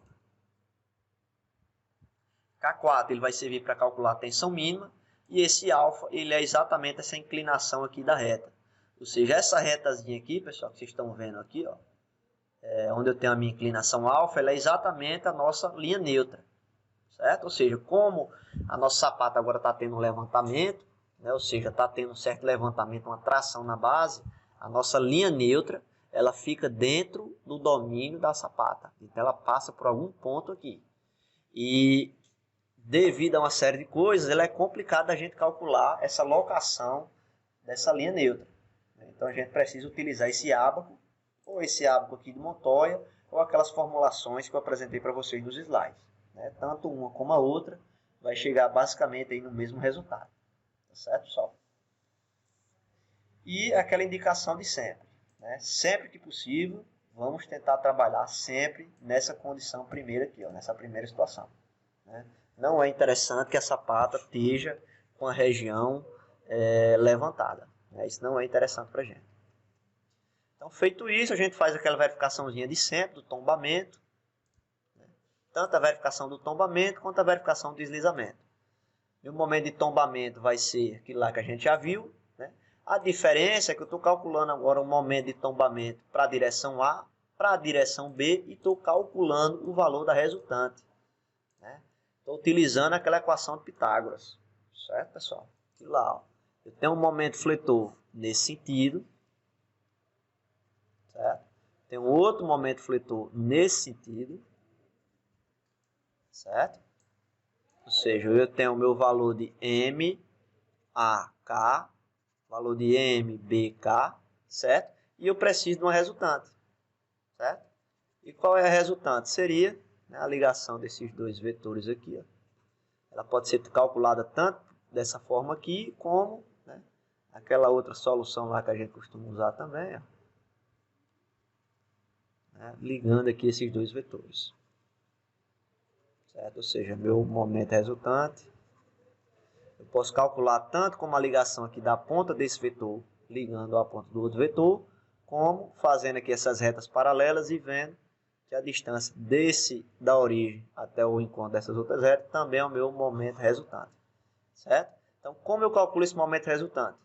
Speaker 1: K4 ele vai servir para calcular a tensão mínima. E esse alfa ele é exatamente essa inclinação aqui da reta. Ou seja, essa retazinha aqui, pessoal, que vocês estão vendo aqui, ó, onde eu tenho a minha inclinação alfa, ela é exatamente a nossa linha neutra, certo? Ou seja, como a nossa sapata agora está tendo um levantamento, né, ou seja, está tendo um certo levantamento, uma tração na base, a nossa linha neutra, ela fica dentro do domínio da sapata. Então ela passa por algum ponto aqui. E devido a uma série de coisas, ela é complicado a gente calcular essa locação dessa linha neutra. Então a gente precisa utilizar esse ábaco, ou esse ábaco aqui de Montoya, ou aquelas formulações que eu apresentei para vocês nos slides. Tanto uma como a outra vai chegar basicamente aí no mesmo resultado. Tá certo, pessoal? E aquela indicação de sempre. Sempre que possível, vamos tentar trabalhar sempre nessa condição primeira aqui, nessa primeira situação. Não é interessante que a sapata esteja com a região levantada. Isso não é interessante para a gente. Então, feito isso, a gente faz aquela verificaçãozinha de sempre, do tombamento. Tanto a verificação do tombamento, quanto a verificação do deslizamento. E o momento de tombamento vai ser aquilo lá que a gente já viu. A diferença é que eu estou calculando agora o momento de tombamento para a direção A, para a direção B, e estou calculando o valor da resultante. Estou utilizando aquela equação de Pitágoras. Certo, pessoal? Aqui lá, eu tenho um momento fletor nesse sentido. Certo? Tem um outro momento fletor nesse sentido. Certo? Ou seja, eu tenho o meu valor de MAK, valor de MBK, certo? E eu preciso de uma resultante. Certo? E qual é a resultante? Seria a ligação desses dois vetores aqui. Ela pode ser calculada tanto dessa forma aqui, como aquela outra solução lá que a gente costuma usar também. Ligando aqui esses dois vetores. Certo? Ou seja, meu momento resultante. Eu posso calcular tanto como a ligação aqui da ponta desse vetor, ligando a ponta do outro vetor, como fazendo aqui essas retas paralelas e vendo que a distância da origem até o encontro dessas outras retas também é o meu momento resultante. Certo? Então, como eu calculo esse momento resultante?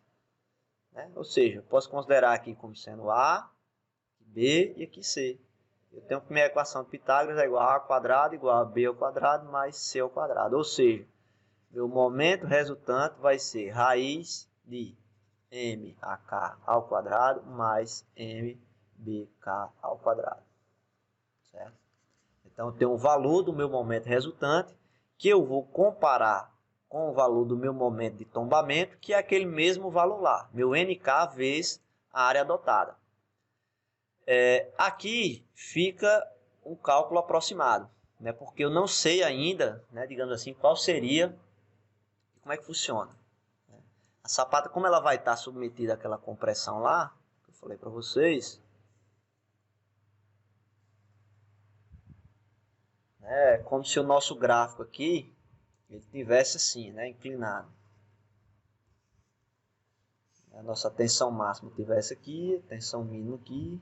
Speaker 1: Ou seja, eu posso considerar aqui como sendo A, B e aqui C. Eu tenho que minha equação de Pitágoras é igual a quadrado igual a B ao quadrado mais C ao quadrado. Ou seja, meu momento resultante vai ser raiz de MAK ao quadrado mais MBK ao quadrado. Certo? Então, eu tenho o valor do meu momento resultante, que eu vou comparar com o valor do meu momento de tombamento, que é aquele mesmo valor lá, meu NK vezes a área adotada. Aqui fica um cálculo aproximado, porque eu não sei ainda, digamos assim, qual seria, como é que funciona. A sapata, como ela vai estar submetida àquela compressão lá, que eu falei para vocês, é como se o nosso gráfico aqui ele tivesse assim, inclinado. A nossa tensão máxima tivesse aqui, tensão mínima aqui.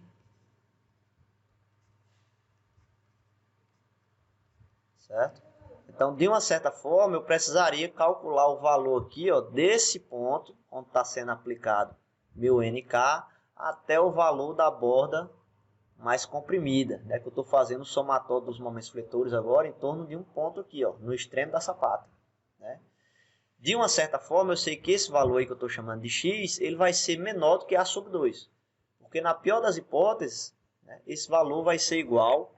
Speaker 1: Certo? Então, de uma certa forma, eu precisaria calcular o valor aqui, desse ponto, onde está sendo aplicado meu NK, até o valor da borda mais comprimida, que eu estou fazendo o somatório dos momentos fletores agora em torno de um ponto aqui, no extremo da sapata. De uma certa forma, eu sei que esse valor aí que eu estou chamando de X, ele vai ser menor do que A sobre 2. Porque na pior das hipóteses, esse valor vai ser igual.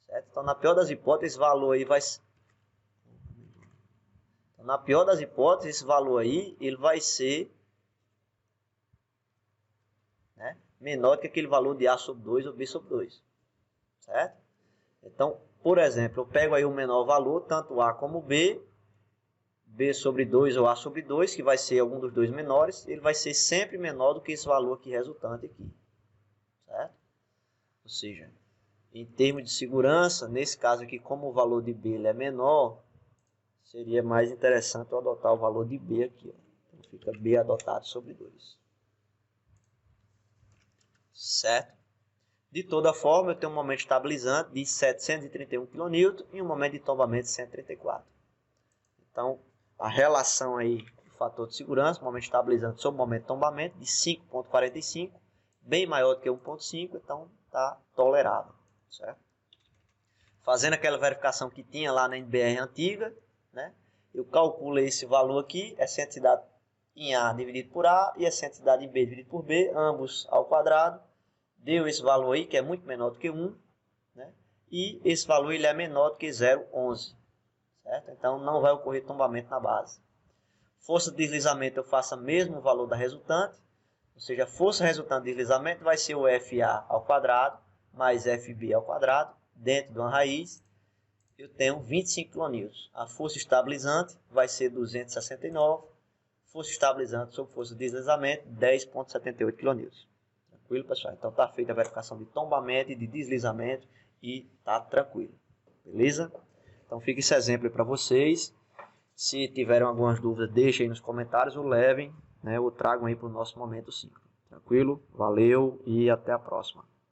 Speaker 1: Certo? Então, na pior das hipóteses, esse valor aí vai... Então, na pior das hipóteses, esse valor aí, ele vai ser menor que aquele valor de A sobre 2 ou B sobre 2. Certo? Então, por exemplo, eu pego aí o menor valor, tanto A como B, B sobre 2 ou A sobre 2, que vai ser algum dos dois menores, ele vai ser sempre menor do que esse valor aqui resultante aqui. Certo? Ou seja, em termos de segurança, nesse caso aqui, como o valor de B ele é menor, seria mais interessante eu adotar o valor de B aqui. Então fica B adotado sobre 2. Certo? De toda forma, eu tenho um momento estabilizante de 731 kN e um momento de tombamento de 134. Então, a relação aí do fator de segurança, momento estabilizante sobre momento de tombamento, de 5,45, bem maior do que 1,5, então está tolerável. Certo? Fazendo aquela verificação que tinha lá na NBR antiga, eu calculo esse valor aqui, excentricidade em A dividido por A e excentricidade em B dividido por B, ambos ao quadrado. Deu esse valor aí, que é muito menor do que 1, né? E esse valor ele é menor do que 0,11, certo? Então não vai ocorrer tombamento na base. Força de deslizamento eu faço o mesmo valor da resultante, ou seja, a força resultante de deslizamento vai ser o FA ao quadrado mais FB ao quadrado, dentro de uma raiz, eu tenho 25 kN. A força estabilizante vai ser 269, força estabilizante sobre força de deslizamento, 10,78 kN. Tranquilo, pessoal? Então está feita a verificação de tombamento e de deslizamento e está tranquilo. Beleza? Então fica esse exemplo aí para vocês. Se tiverem algumas dúvidas, deixem aí nos comentários ou levem, né, ou tragam aí para o nosso momento 5. Tranquilo? Valeu e até a próxima.